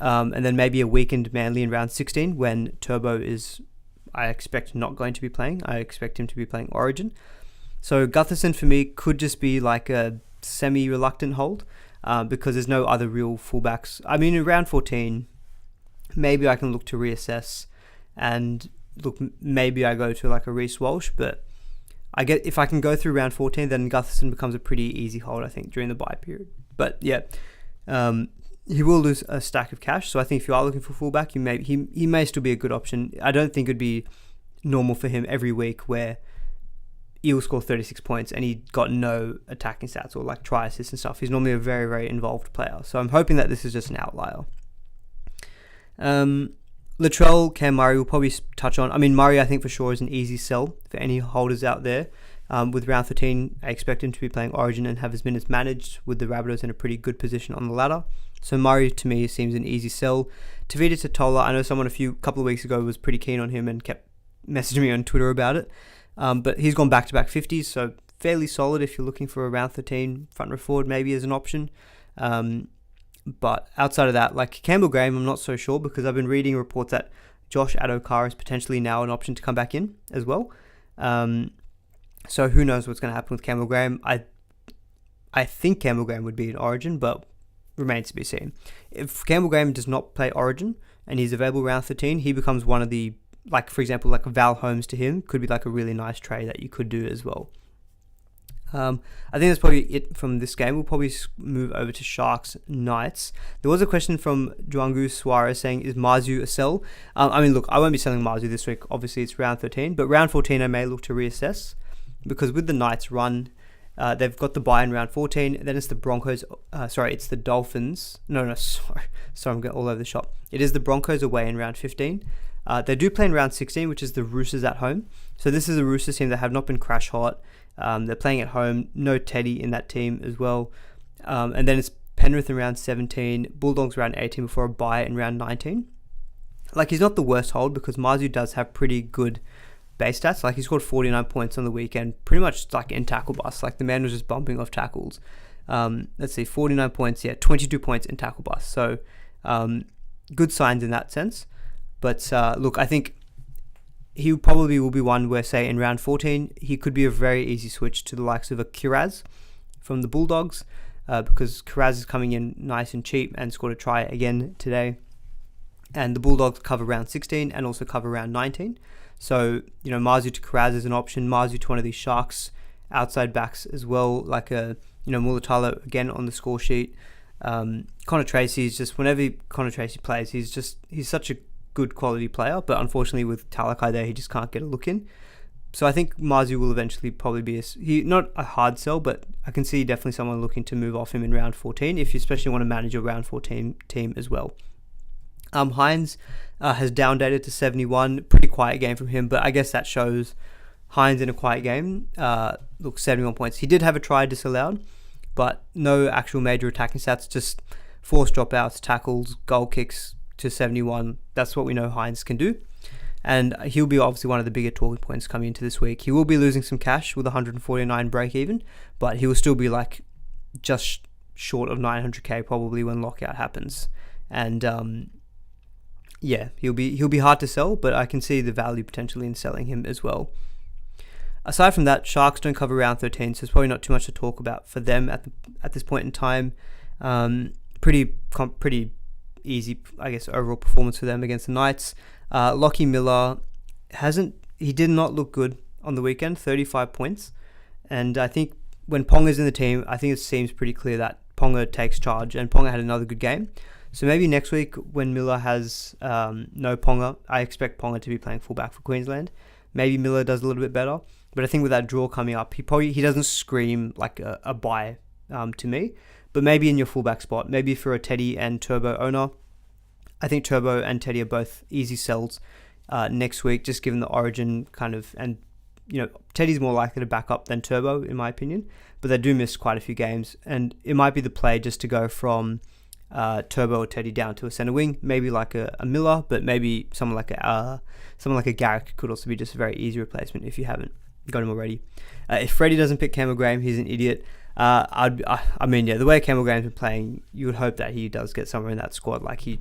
and then maybe a weakened Manly in round 16 when Turbo is, I expect, not going to be playing. I expect him to be playing Origin. So Gutherson for me could just be like a semi-reluctant hold because there's no other real fullbacks. I mean, in round 14, maybe I can look to reassess and look, maybe I go to like a Reece Walsh, but if I can go through round 14, then Gutherson becomes a pretty easy hold, I think, during the bye period. But yeah, he will lose a stack of cash. So I think if you are looking for fullback, he may still be a good option. I don't think it'd be normal for him every week where he'll score 36 points and he got no attacking stats or like try assists and stuff. He's normally a very, very involved player. So I'm hoping that this is just an outlier. Latrell, Cam Murray, we'll probably touch on. I mean, Murray, I think for sure is an easy sell for any holders out there. With round 13, I expect him to be playing Origin and have his minutes managed, with the Rabbitohs in a pretty good position on the ladder. So Murray, to me, seems an easy sell. Tavita Totola, I know someone couple of weeks ago was pretty keen on him and kept messaging me on Twitter about it. But he's gone back-to-back 50s, so fairly solid if you're looking for a round 13 front row forward maybe as an option. But outside of that, like Campbell Graham, I'm not so sure, because I've been reading reports that Josh Adokar is potentially now an option to come back in as well. So who knows what's going to happen with Campbell Graham. I think Campbell Graham would be in Origin, but remains to be seen. If Campbell Graham does not play Origin and he's available round 13, he becomes one of the, like for example, like Val Holmes to him could be like a really nice trade that you could do as well. I think that's probably it from this game. We'll probably move over to Sharks Knights. There was a question from Juangu Suarez saying, is Marzu a sell? I mean, look, I won't be selling Marzu this week. Obviously, it's round 13. But round 14, I may look to reassess. Because with the Knights run, they've got the bye in round 14. Then it's the Broncos. It's the Dolphins. Sorry, I'm getting all over the shop. It is the Broncos away in round 15. They do play in round 16, which is the Roosters at home. So this is a Roosters team that have not been crash hot. They're playing at home. No Teddy in that team as well. And then it's Penrith in round 17, Bulldogs round 18 before a bye in round 19. Like, he's not the worst hold because Marzu does have pretty good base stats. Like, he scored 49 points on the weekend, pretty much like in tackle bust. Like, the man was just bumping off tackles. Let's see, 49 points, 22 points in tackle bust. So, good signs in that sense. But look, I think he probably will be one where, say, in round 14, he could be a very easy switch to the likes of a Kiraz from the Bulldogs, because Kiraz is coming in nice and cheap and scored a try again today. And the Bulldogs cover round 16 and also cover round 19. So, Marzu to Kiraz is an option. Marzu to one of these Sharks outside backs as well, like a, Mulatalo again on the score sheet. Connor Tracy is just, whenever Connor Tracy plays, he's such a good quality player, but unfortunately with Talakai there, he just can't get a look in. So I think Marzu will eventually probably be not a hard sell, but I can see definitely someone looking to move off him in round 14 if you especially want to manage a round 14 team as well. Hines has downdated to 71. Pretty quiet game from him, but I guess that shows Hines in a quiet game. 71 points. He did have a try disallowed, but no actual major attacking stats, just forced dropouts, tackles, goal kicks to 71. That's what we know Hines can do. And he'll be obviously one of the bigger talking points coming into this week. He will be losing some cash with 149 break even, but he will still be like just short of 900k probably when lockout happens. And he'll be hard to sell, but I can see the value potentially in selling him as well. Aside from that, Sharks don't cover round 13, so there's probably not too much to talk about for them at this point in time. Pretty easy, I guess, overall performance for them against the Knights. Lockie Miller did not look good on the weekend, 35 points. And I think when Ponga's in the team, I think it seems pretty clear that Ponga takes charge, and Ponga had another good game. So maybe next week when Miller has no Ponga, I expect Ponga to be playing fullback for Queensland. Maybe Miller does a little bit better, but I think with that draw coming up, he doesn't scream like a buy to me. But maybe in your fullback spot, maybe for a Teddy and Turbo owner, I think Turbo and Teddy are both easy sells next week, just given the Origin kind of, and Teddy's more likely to back up than Turbo in my opinion, but they do miss quite a few games, and it might be the play just to go from Turbo or Teddy down to a centre wing, maybe like a Miller, but maybe someone like a Garrick could also be just a very easy replacement if you haven't got him already. If Freddie doesn't pick Campbell Graham, he's an idiot. The way Campbell Graham's been playing, you would hope that he does get somewhere in that squad. Like, he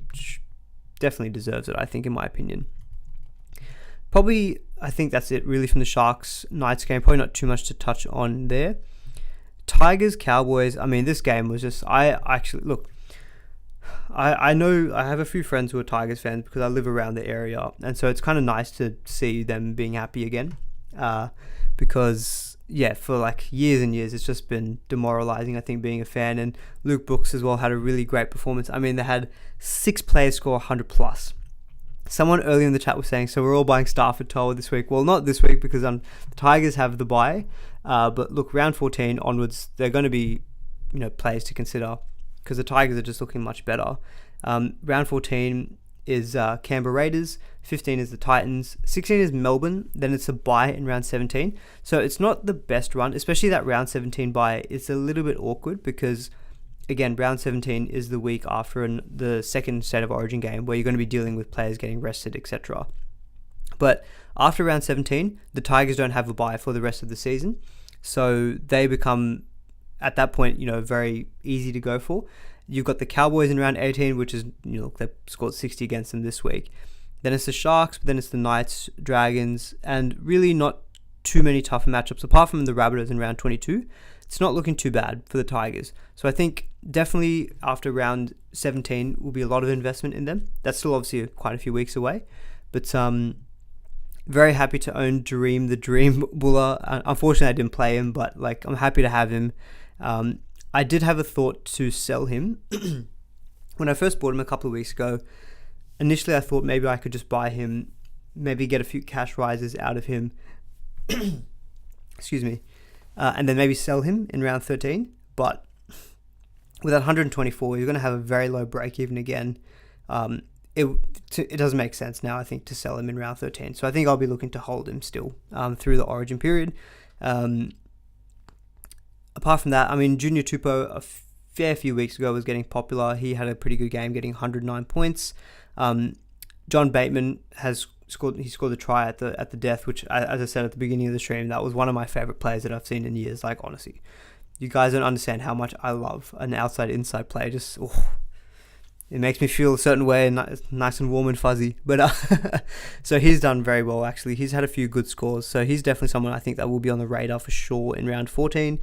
definitely deserves it, I think, in my opinion. Probably, I think that's it really from the Sharks Knights game. Probably not too much to touch on there. Tigers Cowboys. I mean, this game was just, I know I have a few friends who are Tigers fans because I live around the area, and so it's kind of nice to see them being happy again. Because for like years and years, it's just been demoralizing, I think, being a fan. And Luke Brooks as well had a really great performance. I mean, they had 6 players score 100 plus. Someone earlier in the chat was saying, so we're all buying Stafford Toll this week. Well, not this week because the Tigers have the bye. But look, round 14 onwards, they're going to be, players to consider because the Tigers are just looking much better. Round 14, is Canberra Raiders, 15 is the Titans, 16 is Melbourne, then it's a bye in round 17. So it's not the best run, especially that round 17 bye. It's a little bit awkward because, again, round 17 is the week after the second State of Origin game where you're going to be dealing with players getting rested, etc. But after round 17, the Tigers don't have a bye for the rest of the season. So they become, at that point, very easy to go for. You've got the Cowboys in round 18, which is, they've scored 60 against them this week. Then it's the Sharks, but then it's the Knights, Dragons, and really not too many tougher matchups apart from the Rabbitohs in round 22. It's not looking too bad for the Tigers. So I think definitely after round 17 will be a lot of investment in them. That's still obviously quite a few weeks away. But very happy to own Dream the Dream Buller. Unfortunately, I didn't play him, but I'm happy to have him. I did have a thought to sell him. When I first bought him a couple of weeks ago, initially I thought maybe I could just buy him, maybe get a few cash rises out of him. Excuse me. And then maybe sell him in round 13. But with that 124, you're going to have a very low break even again. It doesn't make sense now, I think, to sell him in round 13. So I think I'll be looking to hold him still through the Origin period. Apart from that, Junior Tupou a fair few weeks ago was getting popular. He had a pretty good game, getting 109 points. John Bateman has scored a try at the death, which, as I said at the beginning of the stream, that was one of my favorite plays that I've seen in years. Honestly, you guys don't understand how much I love an outside-inside play. Just, it makes me feel a certain way, nice and warm and fuzzy. But so he's done very well, actually. He's had a few good scores. So he's definitely someone I think that will be on the radar for sure in round 14.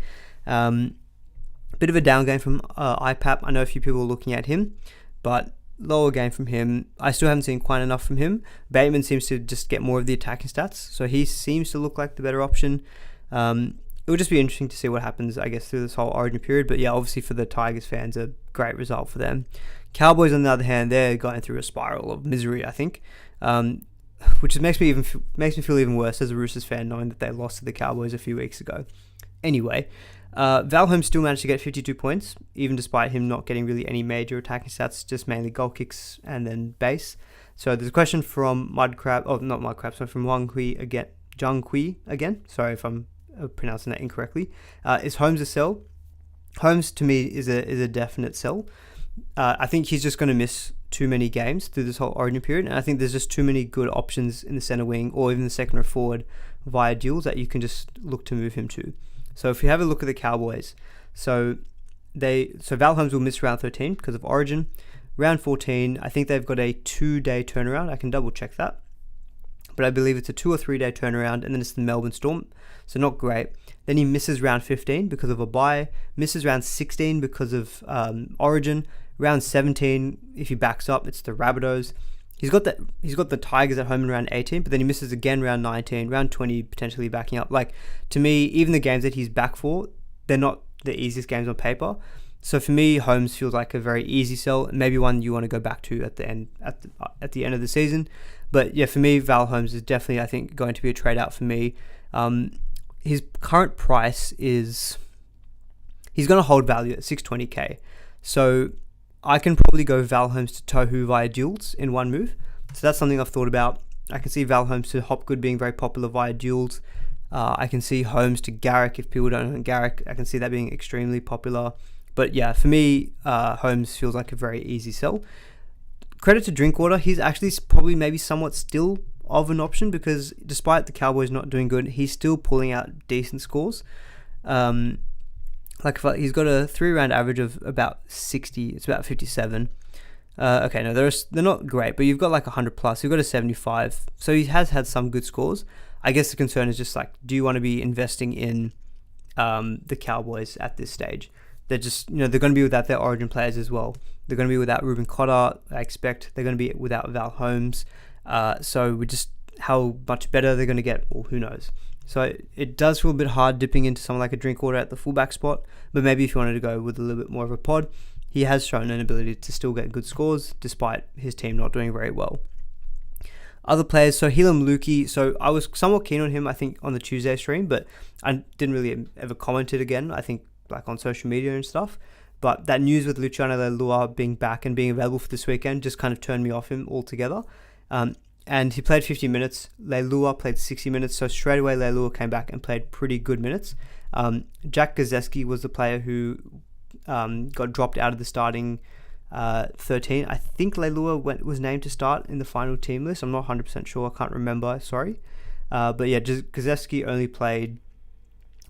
Bit of a down game from IPAP. I know a few people are looking at him, but lower game from him. I still haven't seen quite enough from him. Bateman seems to just get more of the attacking stats, so he seems to look like the better option. It would just be interesting to see what happens, I guess, through this whole Origin period. But yeah, obviously for the Tigers fans, a great result for them. Cowboys, on the other hand, they're going through a spiral of misery, I think, which makes me feel even worse as a Roosters fan, knowing that they lost to the Cowboys a few weeks ago. Anyway, Val Holmes still managed to get 52 points, even despite him not getting really any major attacking stats, just mainly goal kicks and then base. So there's a question from from Zhang Kui again. Sorry if I'm pronouncing that incorrectly. Is Holmes a sell? Holmes, to me, is a definite sell. I think he's just going to miss too many games through this whole Origin period, and I think there's just too many good options in the centre wing or even the second or forward via duels that you can just look to move him to. So if you have a look at the Cowboys, so Val Holmes will miss round 13 because of Origin. Round 14, I think they've got a 2-day turnaround. I can double check that, but I believe it's a 2 or 3 day turnaround, and then it's the Melbourne Storm, so not great. Then he misses round 15 because of a bye, misses round 16 because of Origin. Round 17, if he backs up, it's the Rabbitohs. He's got the Tigers at home in round 18, but then he misses again round 19, round 20 potentially backing up. To me, even the games that he's back for, they're not the easiest games on paper. So for me, Holmes feels like a very easy sell, maybe one you want to go back to at the end of the season. But yeah, for me, Val Holmes is definitely, I think, going to be a trade out for me. His current price is, he's going to hold value at 620k. So I can probably go Val Holmes to Tohu via duels in one move. So that's something I've thought about. I can see Val Holmes to Hopgood being very popular via duels. I can see Holmes to Garrick if people don't know Garrick. I can see that being extremely popular. But yeah, for me, Holmes feels like a very easy sell. Credit to Drinkwater. He's actually probably maybe somewhat still of an option because despite the Cowboys not doing good, he's still pulling out decent scores. He's got a 3-round average of about 60. It's about 57. Okay, no, they're not great, but you've got 100 plus. You've got a 75. So he has had some good scores. I guess the concern is just do you want to be investing in the Cowboys at this stage? They're just, they're going to be without their Origin players as well. They're going to be without Ruben Cotter, I expect. They're going to be without Val Holmes. So we just, how much better they're going to get, well, who knows? So it does feel a bit hard dipping into someone like a Drinkwater at the fullback spot, but maybe if you wanted to go with a little bit more of a pod, he has shown an ability to still get good scores despite his team not doing very well. Other players, so Helam Lukey, so I was somewhat keen on him, I think, on the Tuesday stream, but I didn't really ever comment it again, I think, on social media and stuff. But that news with Luciano Leilua being back and being available for this weekend just kind of turned me off him altogether. And he played 50 minutes. Leilua played 60 minutes. So straight away, Leilua came back and played pretty good minutes. Jack Gazewski was the player who got dropped out of the starting 13. I think Leilua was named to start in the final team list. I'm not 100% sure. I can't remember. Sorry. But yeah, Gazewski only played...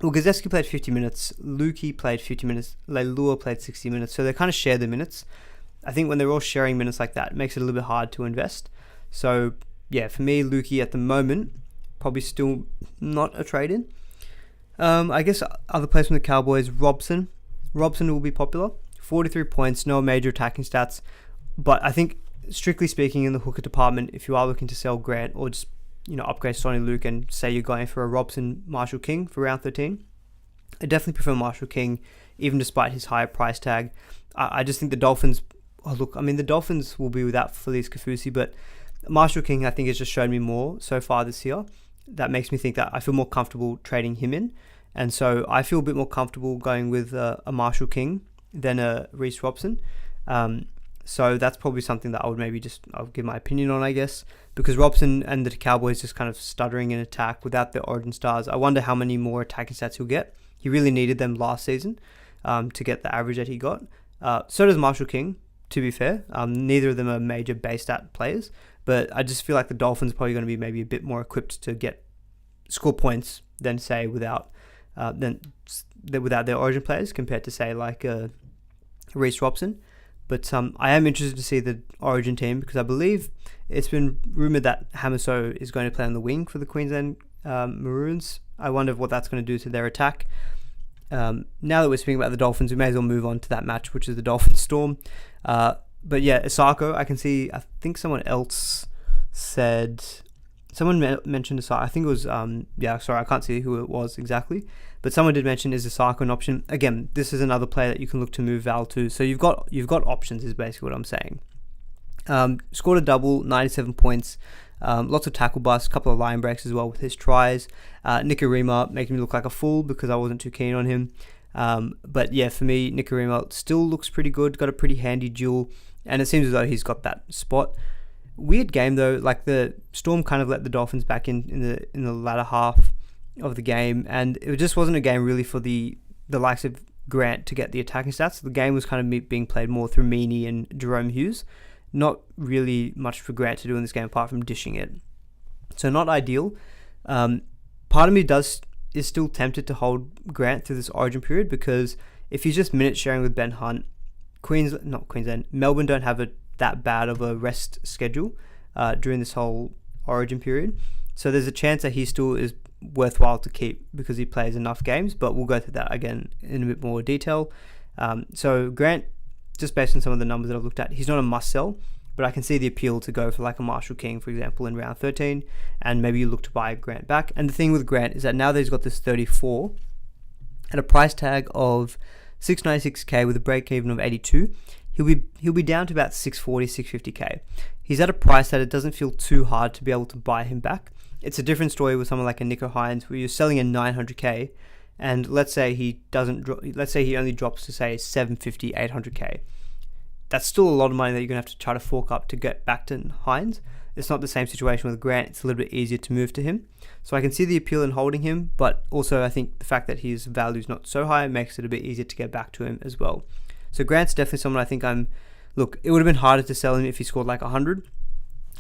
Well, Gazewski played 50 minutes. Lukey played 50 minutes. Leilua played 60 minutes. So they kind of share the minutes. I think when they're all sharing minutes like that, it makes it a little bit hard to invest. So yeah, for me, Lukey at the moment, probably still not a trade-in. I guess other players from the Cowboys, Robson will be popular. 43 points, no major attacking stats. But I think, strictly speaking, in the hooker department, if you are looking to sell Grant or just upgrade Sonny Luke and say you're going for a Robson Marshall King for round 13, I definitely prefer Marshall King, even despite his higher price tag. I just think the Dolphins... the Dolphins will be without Felice Kaufusi, but Marshall King, I think, has just shown me more so far this year. That makes me think that I feel more comfortable trading him in. And so I feel a bit more comfortable going with a Marshall King than a Reece Robson. So that's probably something that I'll give my opinion on, I guess, because Robson and the Cowboys just kind of stuttering in attack without the origin stars. I wonder how many more attacking stats he'll get. He really needed them last season to get the average that he got. So does Marshall King, to be fair. Neither of them are major base stat players, but I just feel like the Dolphins are probably going to be maybe a bit more equipped to score points than say without their origin players compared to say like Reece Robson. But I am interested to see the origin team because I believe it's been rumoured that Hamiso is going to play on the wing for the Queensland Maroons. I wonder what that's going to do to their attack. Now that we're speaking about the Dolphins, we may as well move on to that match, which is the Dolphins Storm. But yeah, Isako, I think someone else said... Someone mentioned Isako. I think it was... I can't see who it was exactly. But someone did mention, is Isako an option? Again, this is another player that you can look to move Val to. So you've got options is basically what I'm saying. Scored a double, 97 points. Lots of tackle busts, a couple of line breaks as well with his tries. Nikorima making me look like a fool because I wasn't too keen on him. But yeah, for me, Nikorima still looks pretty good. Got a pretty handy duel. And it seems as though he's got that spot. Weird game though, like the Storm kind of let the Dolphins back in the latter half of the game, and it just wasn't a game really for the likes of Grant to get the attacking stats. The game was kind of being played more through Meaney and Jerome Hughes. Not really much for Grant to do in this game apart from dishing it. So not ideal. Part of me is still tempted to hold Grant through this origin period because if he's just minute sharing with Ben Hunt, Melbourne don't have that bad of a rest schedule during this whole origin period. So there's a chance that he still is worthwhile to keep because he plays enough games, but we'll go through that again in a bit more detail. So Grant, just based on some of the numbers that I've looked at, he's not a must sell, but I can see the appeal to go for like a Marshall King, for example, in round 13, and maybe you look to buy Grant back. And the thing with Grant is that now that he's got this 34 at a price tag of 696k with a break even of 82, he'll be down to about 640, 650k. He's at a price that it doesn't feel too hard to be able to buy him back. It's a different story with someone like a Nico Hines where you're selling in 900k, and let's say he only drops to say 750, 800k. That's still a lot of money that you're gonna have to try to fork up to get back to Hines. It's not the same situation with Grant. It's a little bit easier to move to him. So I can see the appeal in holding him, but also I think the fact that his value is not so high makes it a bit easier to get back to him as well. So Grant's definitely someone I think it would have been harder to sell him if he scored like 100.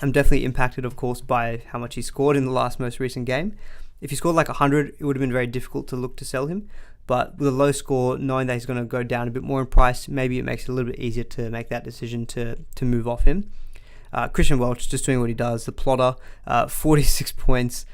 I'm definitely impacted, of course, by how much he scored in the most recent game. If he scored like 100, it would have been very difficult to look to sell him. But with a low score, knowing that he's going to go down a bit more in price, maybe it makes it a little bit easier to make that decision to move off him. Christian Welch, just doing what he does. The plotter, 46 points.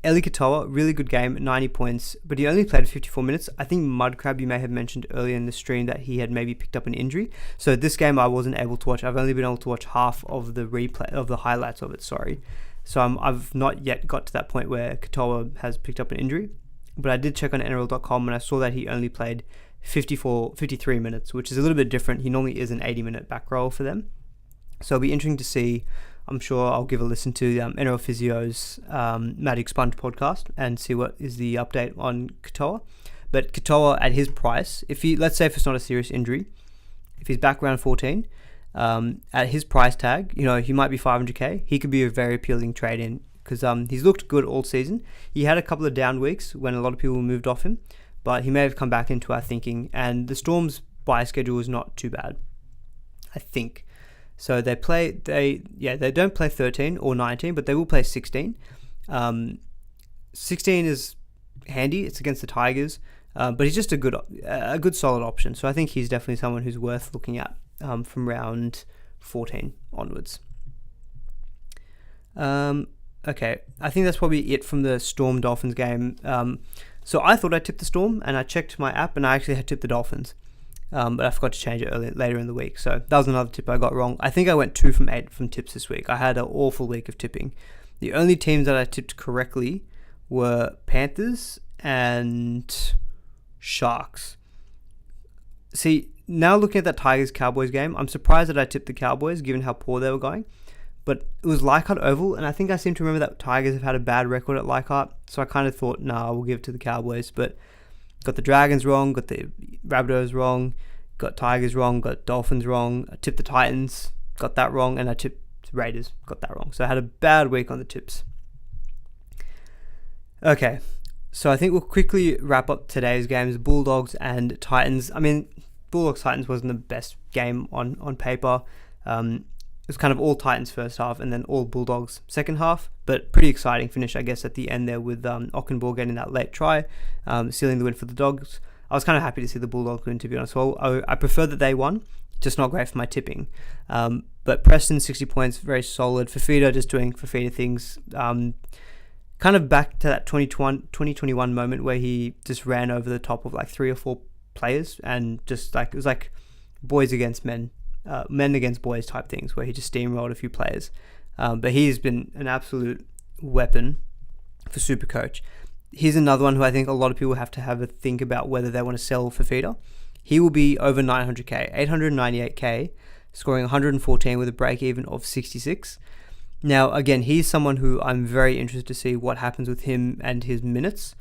Eli Katoa, really good game, 90 points, but he only played 54 minutes. I think Mudcrab, you may have mentioned earlier in the stream that he had maybe picked up an injury. So this game I wasn't able to watch. I've only been able to watch half of the replay of the highlights of it. Sorry. So I've not yet got to that point where Katoa has picked up an injury, but I did check on NRL.com and I saw that he only played 53 minutes, which is a little bit different. He normally is an 80-minute back row for them. So it'll be interesting to see. I'm sure I'll give a listen to NRL Physio's Magic Sponge podcast and see what is the update on Katoa. But Katoa at his price, let's say if it's not a serious injury, if he's back around 14, at his price tag, he might be 500k. He could be a very appealing trade in because he's looked good all season. He had a couple of down weeks when a lot of people moved off him, but he may have come back into our thinking. And the Storm's bye schedule is not too bad, I think. So they don't play 13 or 19, but they will play 16. 16 is handy. It's against the Tigers, but he's just a good solid option. So I think he's definitely someone who's worth looking at from round 14 onwards. Okay, I think that's probably it from the Storm Dolphins game. So I thought I tipped the Storm, and I checked my app, and I actually had tipped the Dolphins. But I forgot to change it later in the week. So that was another tip I got wrong. I think I went 2 from 8 from tips this week. I had an awful week of tipping. The only teams that I tipped correctly were Panthers and Sharks. See, now looking at that Tigers-Cowboys game, I'm surprised that I tipped the Cowboys given how poor they were going. But it was Leichhardt Oval, and I think I seem to remember that Tigers have had a bad record at Leichhardt. So I kind of thought, we'll give it to the Cowboys. But got the Dragons wrong, got the Rabbitohs wrong, got Tigers wrong, got Dolphins wrong. I tipped the Titans, got that wrong, and I tipped Raiders, got that wrong. So I had a bad week on the tips. Okay, so I think we'll quickly wrap up today's games, Bulldogs and Titans. I mean, Bulldogs-Titans wasn't the best game on paper. It was kind of all Titans first half and then all Bulldogs second half, but pretty exciting finish, I guess, at the end there with Ockenball getting that late try, sealing the win for the Dogs. I was kind of happy to see the Bulldogs win, to be honest. Well, I prefer that they won, just not great for my tipping. But Preston, 60 points, very solid. Fafita just doing Fafita things. Kind of back to that 2021 moment where he just ran over the top of like 3 or 4 players and just like, it was like boys against men. Men against boys type things where he just steamrolled a few players. But he's been an absolute weapon for Supercoach. He's another one who I think a lot of people have to have a think about whether they want to sell Fafita. He will be over 900k, 898k, scoring 114 with a break even of 66. Now, again, he's someone who I'm very interested to see what happens with him and his minutes.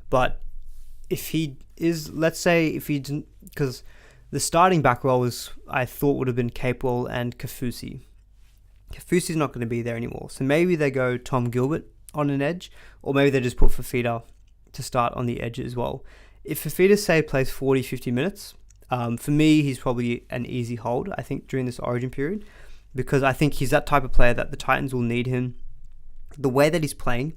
But if he is, let's say, if he didn't, because the starting back row I thought would have been Capewell and Kafusi. Kafusi's not going to be there anymore. So maybe they go Tom Gilbert on an edge, or maybe they just put Fafita to start on the edge as well. If Fafita, say, plays 40, 50 minutes, for me, he's probably an easy hold, I think, during this Origin period, because I think he's that type of player that the Titans will need him. The way that he's playing,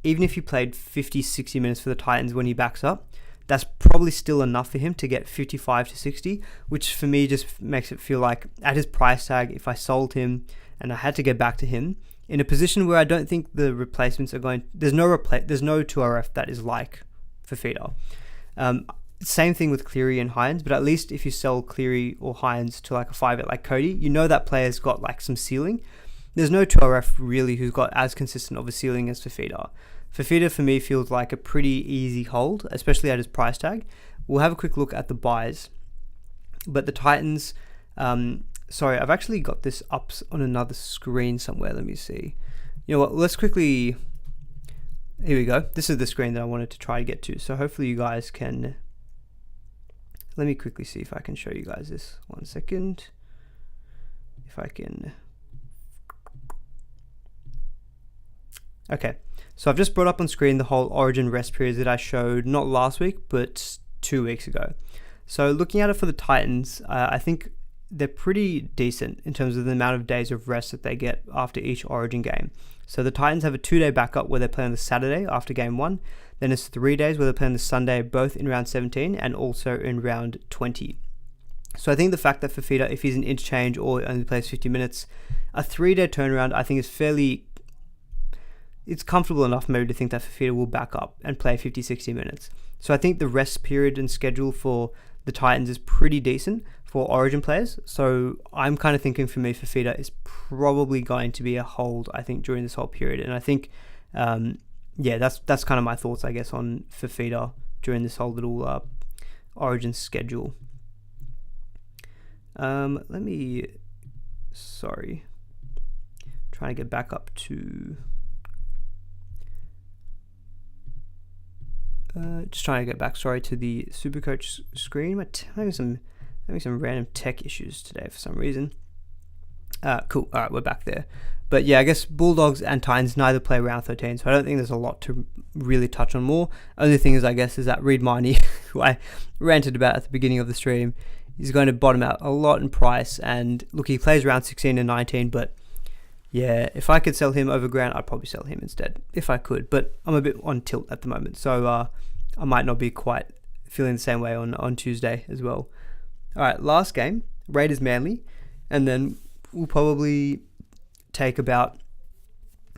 even if he played 50, 60 minutes for the Titans when he backs up, that's probably still enough for him to get 55 to 60, which for me just makes it feel like at his price tag, if I sold him and I had to get back to him in a position where I don't think the replacements are going, there's no 2RF that is like Fafita. Same thing with Cleary and Hines, but at least if you sell Cleary or Hines to like a 5 like Cody, you know that player's got like some ceiling. There's no 2RF really who's got as consistent of a ceiling as Fafita. Fafita for me feels like a pretty easy hold, especially at his price tag. We'll have a quick look at the buys. But the Titans, sorry, I've actually got this up on another screen somewhere. Let me see. You know what, let's quickly, here we go. This is the screen that I wanted to try to get to. So hopefully you guys can, let me quickly see if I can show you guys this. 1 second. If I can. Okay. So I've just brought up on screen the whole Origin rest periods that I showed not last week, but 2 weeks ago. So looking at it for the Titans, I think they're pretty decent in terms of the amount of days of rest that they get after each Origin game. So the Titans have a 2-day backup where they play on the Saturday after game 1. Then it's 3 days where they play on the Sunday, both in round 17 and also in round 20. So I think the fact that Fafita, if he's an interchange or only plays 50 minutes, a 3-day turnaround I think is fairly, it's comfortable enough maybe to think that Fafita will back up and play 50, 60 minutes. So I think the rest period and schedule for the Titans is pretty decent for Origin players. So I'm kind of thinking for me, Fafita is probably going to be a hold, I think, during this whole period. And I think, yeah, that's kind of my thoughts, I guess, on Fafita during this whole little Origin schedule. Let me, sorry, trying to get back up to, Just trying to get back, to the SuperCoach screen. Having some random tech issues today for some reason. Cool. All right, we're back there. But yeah, I guess Bulldogs and Titans neither play round 13, so I don't think there's a lot to really touch on more. Only thing is, I guess, is that Reed Miney, who I ranted about at the beginning of the stream, is going to bottom out a lot in price. And look, he plays round 16 and 19, but yeah, if I could sell him over Grant, I'd probably sell him instead, if I could. But I'm a bit on tilt at the moment, so I might not be quite feeling the same way on Tuesday as well. All right, last game, Raiders Manly, and then we'll probably take about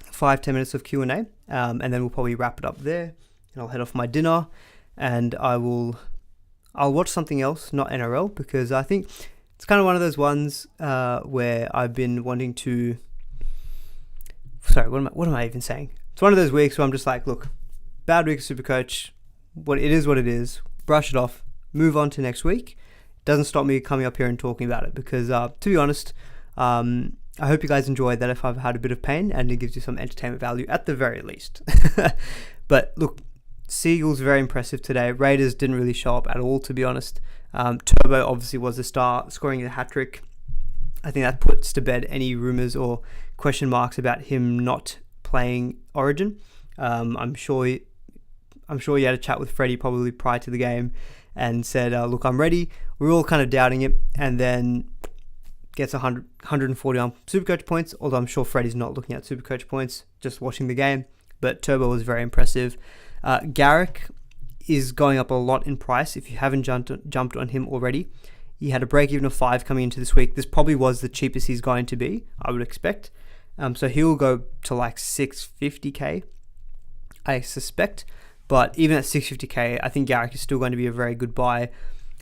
5-10 minutes of Q&A, and then we'll probably wrap it up there, and I'll head off my dinner, and I'll watch something else, not NRL, because I think it's kind of one of those ones where I've been wanting to... Sorry, what am I even saying? It's one of those weeks where I'm just like, look, bad week of SuperCoach, what it is, brush it off, move on to next week. Doesn't stop me coming up here and talking about it, because to be honest, I hope you guys enjoyed that if I've had a bit of pain, and it gives you some entertainment value at the very least. But look, Seagulls very impressive today. Raiders didn't really show up at all, to be honest. Turbo obviously was the star, scoring a hat-trick. I think that puts to bed any rumours or question marks about him not playing Origin. I'm sure he had a chat with Freddie probably prior to the game and said, look, I'm ready. We were all kind of doubting it, and then gets 140 on SuperCoach points, although I'm sure Freddie's not looking at SuperCoach points, just watching the game. But Turbo was very impressive. Garrick is going up a lot in price if you haven't jumped on him already. He had a break-even of 5 coming into this week. This probably was the cheapest he's going to be, I would expect. So he'll go to like 650k, I suspect. But even at 650k, I think Garrick is still going to be a very good buy.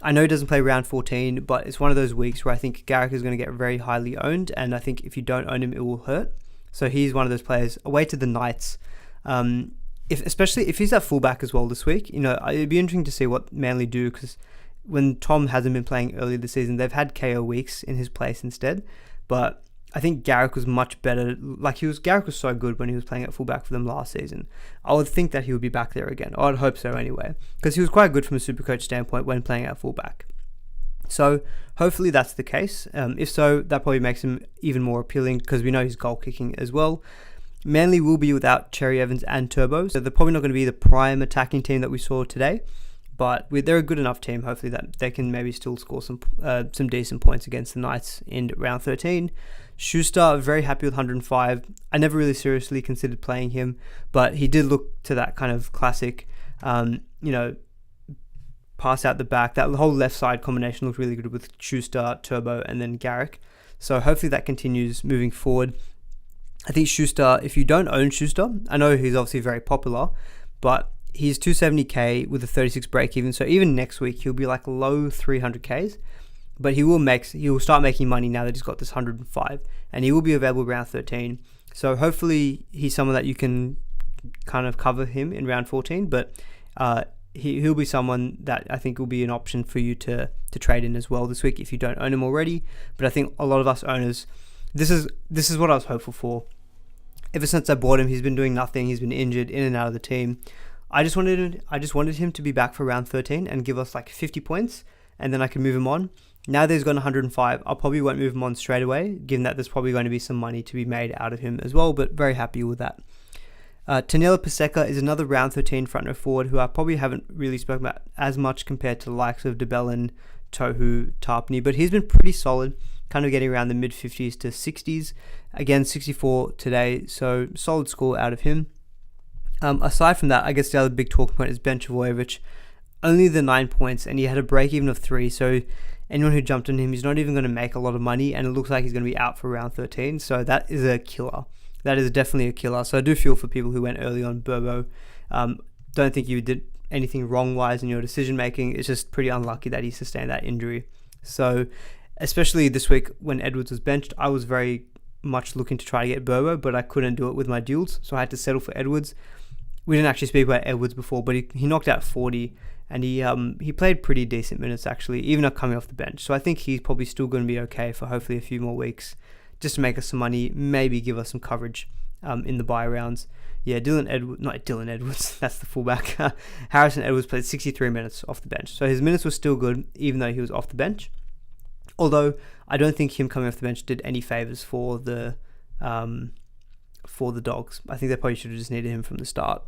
I know he doesn't play round 14, but it's one of those weeks where I think Garrick is going to get very highly owned, and I think if you don't own him, it will hurt. So he's one of those players. Away to the Knights. Especially if he's at fullback as well this week, it'd be interesting to see what Manly do, because when Tom hasn't been playing earlier this season, they've had KO weeks in his place instead. But I think Garrick was much better. Garrick was so good when he was playing at fullback for them last season. I would think that he would be back there again. I'd hope so anyway, because he was quite good from a SuperCoach standpoint when playing at fullback. So hopefully that's the case. If so, that probably makes him even more appealing, because we know he's goal kicking as well. Manly will be without Cherry Evans and Turbo, so they're probably not going to be the prime attacking team that we saw today. But they're a good enough team, hopefully, that they can maybe still score some decent points against the Knights in round 13. Schuster, very happy with 105. I never really seriously considered playing him, but he did look to that kind of classic, pass out the back. That whole left side combination looked really good with Schuster, Turbo, and then Garrick. So hopefully that continues moving forward. I think Schuster, if you don't own Schuster, I know he's obviously very popular, but he's 270k with a 36 break even. So even next week, he'll be like low 300ks. But he will start making money now that he's got this 105, and he will be available round 13. So hopefully he's someone that you can kind of cover him in round 14. But he'll be someone that I think will be an option for you to trade in as well this week if you don't own him already. But I think a lot of us owners, this is what I was hopeful for. Ever since I bought him, he's been doing nothing. He's been injured in and out of the team. I just wanted him to be back for round 13 and give us like 50 points, and then I can move him on. Now that he's gone 105, I probably won't move him on straight away, given that there's probably going to be some money to be made out of him as well, but very happy with that. Tanela Paseka is another round 13 front row forward who I probably haven't really spoken about as much compared to the likes of DeBellin, Tohu, Tarpany, but he's been pretty solid, kind of getting around the mid-50s to 60s. Again, 64 today, so solid score out of him. Aside from that, I guess the other big talking point is Ben Trbojevic. Only the 9 points, and he had a break-even of 3, so anyone who jumped on him, he's not even going to make a lot of money, and it looks like he's going to be out for round 13, so that is a killer. That is definitely a killer. So I do feel for people who went early on Burbo. Don't think you did anything wrong-wise in your decision-making. It's just pretty unlucky that he sustained that injury. So especially this week when Edwards was benched, I was very much looking to try to get Burbo, but I couldn't do it with my duels, so I had to settle for Edwards. We didn't actually speak about Edwards before, but he knocked out 40, and he played pretty decent minutes actually, even coming off the bench. So I think he's probably still going to be okay for hopefully a few more weeks, just to make us some money, maybe give us some coverage in the bye rounds. Yeah, not Dylan Edwards, that's the fullback. Harrison Edwards played 63 minutes off the bench. So his minutes were still good, even though he was off the bench. Although, I don't think him coming off the bench did any favours for the Dogs. I think they probably should have just needed him from the start.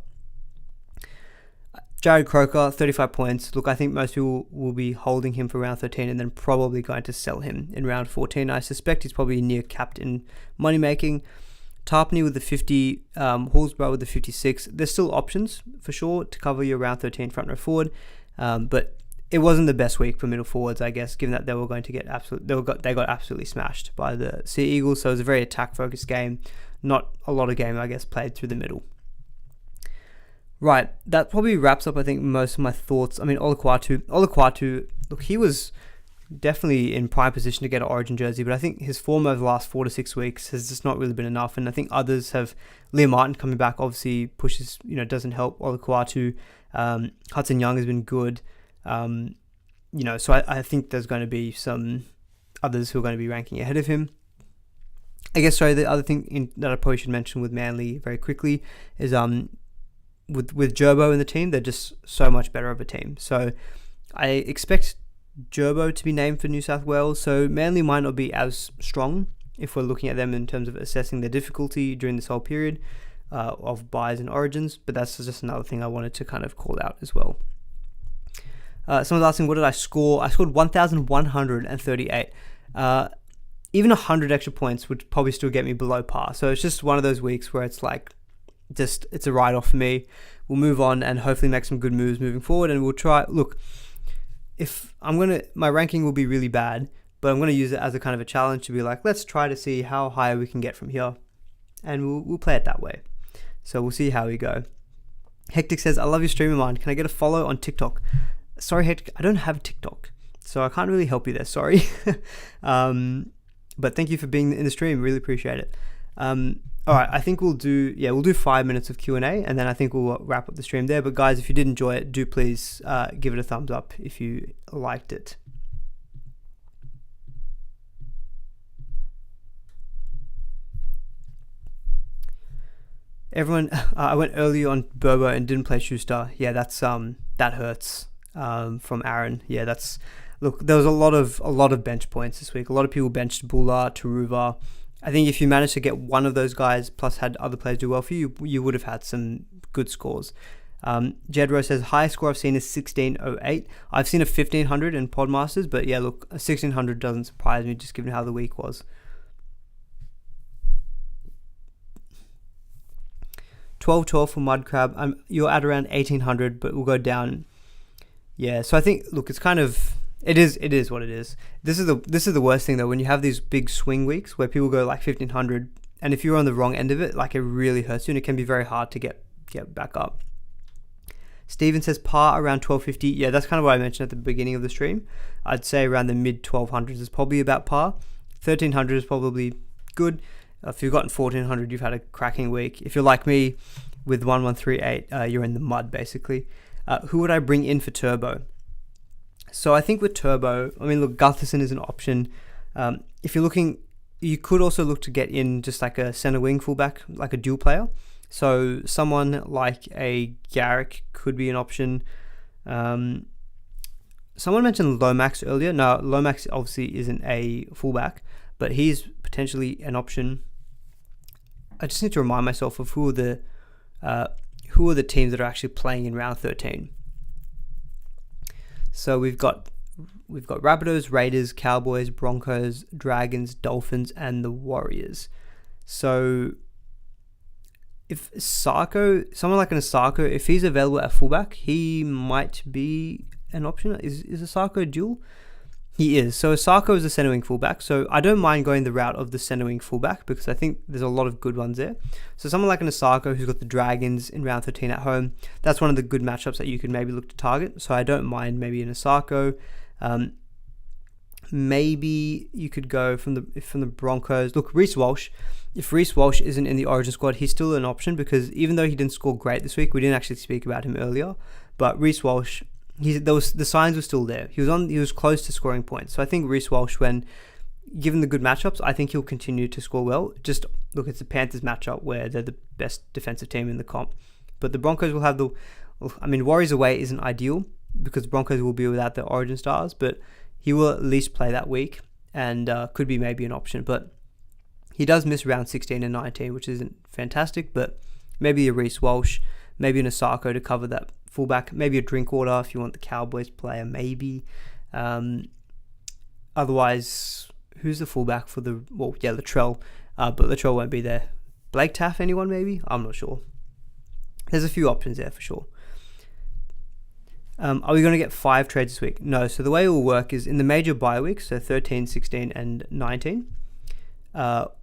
Jared Croker, 35 points. Look, I think most people will be holding him for round 13 and then probably going to sell him in round 14. I suspect he's probably near capped in money making. Tarpany with the 50, Hallsborough with the 56. There's still options for sure to cover your round 13 front row forward, but it wasn't the best week for middle forwards, I guess, given that they were going to get they got absolutely smashed by the Sea Eagles. So it was a very attack focused game, not a lot of game, I guess, played through the middle. Right, that probably wraps up, I think, most of my thoughts. I mean, Olukwatu, look, he was definitely in prime position to get an Origin jersey, but I think his form over the last 4 to 6 weeks has just not really been enough, and I think others have. Liam Martin coming back obviously pushes, doesn't help Olukwatu. Hudson Young has been good, so I think there's going to be some others who are going to be ranking ahead of him. I guess, sorry, the other thing that I probably should mention with Manly very quickly is with Gerbo in the team, they're just so much better of a team. So I expect Gerbo to be named for New South Wales, so Manly might not be as strong if we're looking at them in terms of assessing their difficulty during this whole period of buys and Origins, but that's just another thing I wanted to kind of call out as well. Someone's asking, what did I score? I scored 1,138. Even 100 extra points would probably still get me below par, so it's just one of those weeks where it's like, it's a write-off for me. We'll move on and hopefully make some good moves moving forward, and we'll try. Look, my ranking will be really bad, but I'm going to use it as a kind of a challenge to be like, let's try to see how high we can get from here, and we'll play it that way. So we'll see how we go. Hectic says, I love your stream, man. Can I get a follow on TikTok? Sorry, Hectic, I don't have TikTok, so I can't really help you there. Sorry. But thank you for being in the stream. Really appreciate it. All right, I think we'll do 5 minutes of Q&A, and then I think we'll wrap up the stream there. But guys, if you did enjoy it, do please give it a thumbs up if you liked it. Everyone, I went early on Burbo and didn't play Schuster. Yeah, that hurts. From Aaron. Yeah, look. There was a lot of bench points this week. A lot of people benched Bula, Taruva. I think if you managed to get one of those guys plus had other players do well for you, you would have had some good scores. Jedro says, highest score I've seen is 1608. I've seen a 1500 in Podmasters, but yeah, look, a 1600 doesn't surprise me just given how the week was. 1212 for Mudcrab. You're at around 1800, but we'll go down. Yeah, so I think, look, it's kind of... It is what it is. This is the worst thing though, when you have these big swing weeks where people go like 1500, and if you're on the wrong end of it, like, it really hurts you, and it can be very hard to get back up. Steven says par around 1250. Yeah, that's kind of what I mentioned at the beginning of the stream. I'd say around the mid 1200s is probably about par. 1300 is probably good. If you've gotten 1400, you've had a cracking week. If you're like me with 1138, you're in the mud basically. Who would I bring in for Turbo? So I think with Turbo, I mean, look, Gutherson is an option. If you're looking, you could also look to get in just like a center wing fullback, like a dual player. So someone like a Garrick could be an option. Someone mentioned Lomax earlier. Now, Lomax obviously isn't a fullback, but he's potentially an option. I just need to remind myself of who are the teams that are actually playing in round 13. So we've got Rabbitohs, Raiders, Cowboys, Broncos, Dragons, Dolphins, and the Warriors. So if someone like an Asako, if he's available at fullback, he might be an option. Is Asako dual? He is. So Asako is a center wing fullback. So I don't mind going the route of the center wing fullback because I think there's a lot of good ones there. So someone like an Asako who's got the Dragons in round 13 at home, that's one of the good matchups that you could maybe look to target. So I don't mind maybe an Asako. Maybe you could go from the Broncos. Look, Reece Walsh. If Reece Walsh isn't in the Origin squad, he's still an option because even though he didn't score great this week, we didn't actually speak about him earlier. But Reece Walsh, the signs were still there. He was close to scoring points. So I think Reece Walsh, when given the good matchups, I think he'll continue to score well. Just look, it's the Panthers matchup where they're the best defensive team in the comp. But the Broncos will have Warriors away isn't ideal because the Broncos will be without their origin stars, but he will at least play that week and could be maybe an option. But he does miss round 16 and 19, which isn't fantastic, but maybe a Reece Walsh, maybe an Osako to cover that fullback, maybe a Drinkwater if you want the Cowboys player, maybe. Otherwise, who's the fullback for Latrell, but Latrell won't be there. Blake Taff, anyone maybe? I'm not sure. There's a few options there for sure. Are we going to get 5 trades this week? No. So the way it will work is in the major bye weeks, so 13, 16, and 19,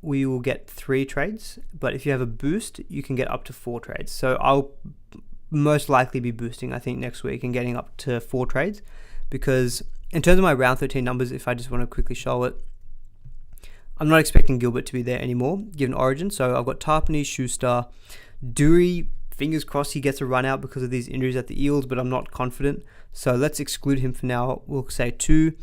we will get 3 trades. But if you have a boost, you can get up to 4 trades. So I'll most likely be boosting, I think, next week and getting up to 4 trades. Because in terms of my round 13 numbers, if I just want to quickly show it, I'm not expecting Gilbert to be there anymore, given origin. So I've got Tarpany, Schuster, Dury. Fingers crossed he gets a run out because of these injuries at the Eels, but I'm not confident. So let's exclude him for now. We'll say 2,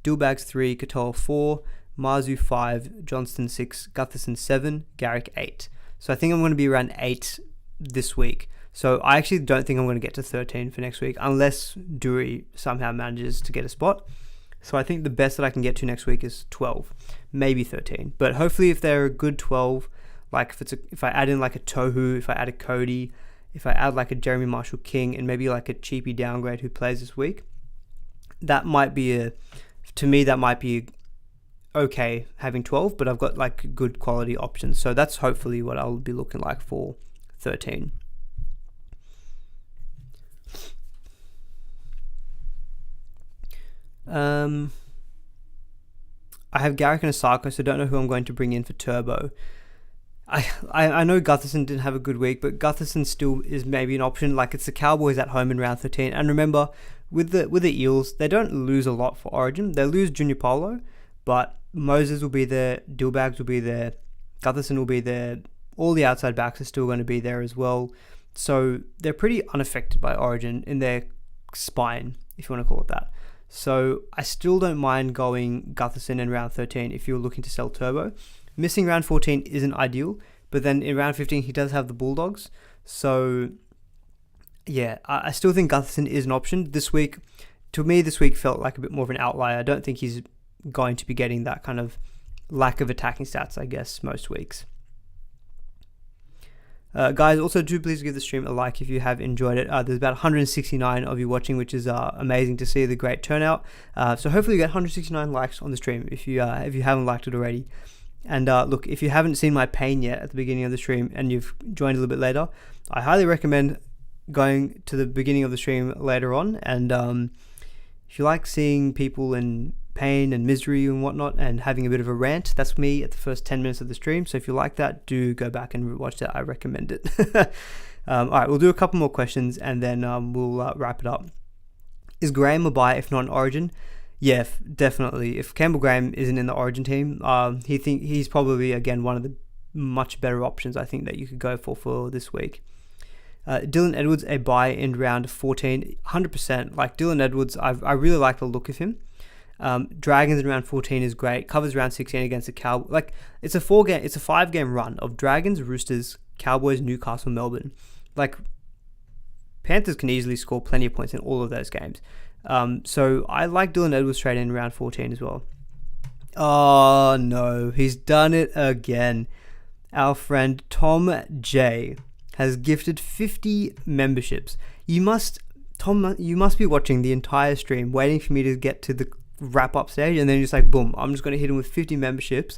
Dillbags 3, Katoa 4, Marzu 5, Johnston 6, Gutherson 7, Garrick 8. So I think I'm going to be around 8 this week. So I actually don't think I'm going to get to 13 for next week unless Dury somehow manages to get a spot. So I think the best that I can get to next week is 12, maybe 13. But hopefully if they're a good 12, like if I add in like a Tohu, if I add a Cody, if I add like a Jeremy Marshall King and maybe like a cheapy downgrade who plays this week, that might be okay having 12, but I've got like good quality options. So that's hopefully what I'll be looking like for 13. I have Garrick and Osako, so don't know who I'm going to bring in for Turbo. I know Gutherson didn't have a good week, but Gutherson still is maybe an option. Like, it's the Cowboys at home in round 13. And remember, with the Eels, they don't lose a lot for Origin. They lose Junior Paulo, but Moses will be there, Dillbags will be there, Gutherson will be there. All the outside backs are still going to be there as well. So they're pretty unaffected by Origin in their spine, if you want to call it that. So I still don't mind going Gutherson in round 13 if you're looking to sell Turbo. Missing round 14 isn't ideal, but then in round 15 he does have the Bulldogs. So yeah, I still think Gutherson is an option this week. To me, this week felt like a bit more of an outlier. I don't think he's going to be getting that kind of lack of attacking stats, I guess, most weeks. Guys, also do please give the stream a like if you have enjoyed it. There's about 169 of you watching, which is amazing to see, the great turnout. So hopefully you get 169 likes on the stream if you haven't liked it already. And look, if you haven't seen my pain yet at the beginning of the stream and you've joined a little bit later, I highly recommend going to the beginning of the stream later on. And if you like seeing people in pain and misery and whatnot and having a bit of a rant, that's me at the first 10 minutes of the stream. So if you like that, do go back and watch that. I recommend it. All right, we'll do a couple more questions and then we'll wrap it up. Is Graham a buy if not an Origin? Yeah, definitely. If Campbell Graham isn't in the Origin team, he's probably, again, one of the much better options I think that you could go for this week. Dylan Edwards, a buy in round 14, 100%. Like Dylan Edwards, I really like the look of him. Dragons in round 14 is great. Covers round 16 against the Cowboys. Like, it's a 5-game run of Dragons, Roosters, Cowboys, Newcastle, Melbourne. Like, Panthers can easily score plenty of points in all of those games. So I like Dylan Edwards trade in round 14 as well. Oh no, he's done it again. Our friend Tom J has gifted 50 memberships. You must be watching the entire stream, waiting for me to get to the wrap up stage, and then you're just like, boom, I'm just going to hit him with 50 memberships,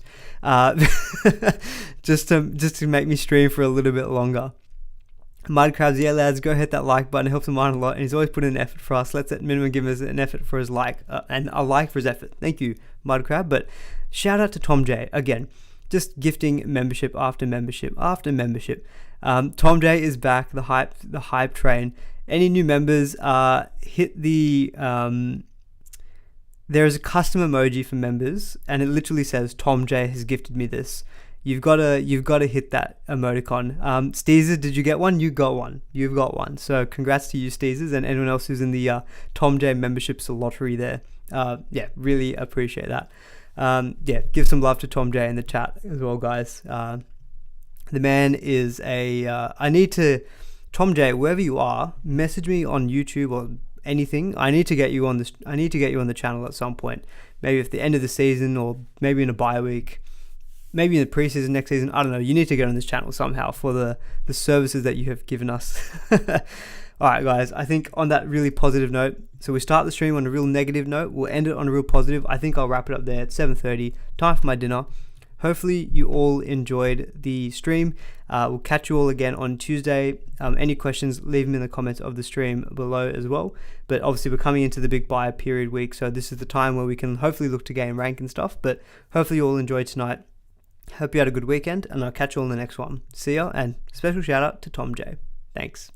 just to make me stream for a little bit longer. Mudcrabs, yeah lads, go hit that like button, it helps him out a lot, and he's always put in an effort for us. Let's at minimum give us an effort for his like, and a like for his effort. Thank you, Mudcrab. But shout out to Tom J again, just gifting membership after membership after membership. Tom J is back, the hype train. Any new members, hit the there is a custom emoji for members, and it literally says Tom J has gifted me this. You've got to hit that emoticon. Steezers, did you get one? You got one. You've got one. So congrats to you, Steezers, and anyone else who's in the Tom J memberships lottery there. Yeah, really appreciate that. give some love to Tom J in the chat as well, guys. The man is Tom J, wherever you are, message me on YouTube or anything. I need to get you on this. I need to get you on the channel at some point. Maybe at the end of the season, or maybe in a bye week, maybe in the preseason next season. I don't know. You need to get on this channel somehow for the services that you have given us. All right, guys. I think on that really positive note, so we start the stream on a real negative note. We'll end it on a real positive. I think I'll wrap it up there at 7:30. Time for my dinner. Hopefully you all enjoyed the stream. We'll catch you all again on Tuesday. Any questions, leave them in the comments of the stream below as well. But obviously we're coming into the big buyer period week, so this is the time where we can hopefully look to gain rank and stuff. But hopefully you all enjoyed tonight. Hope you had a good weekend, and I'll catch you all in the next one. See ya, and special shout out to Tom J. Thanks.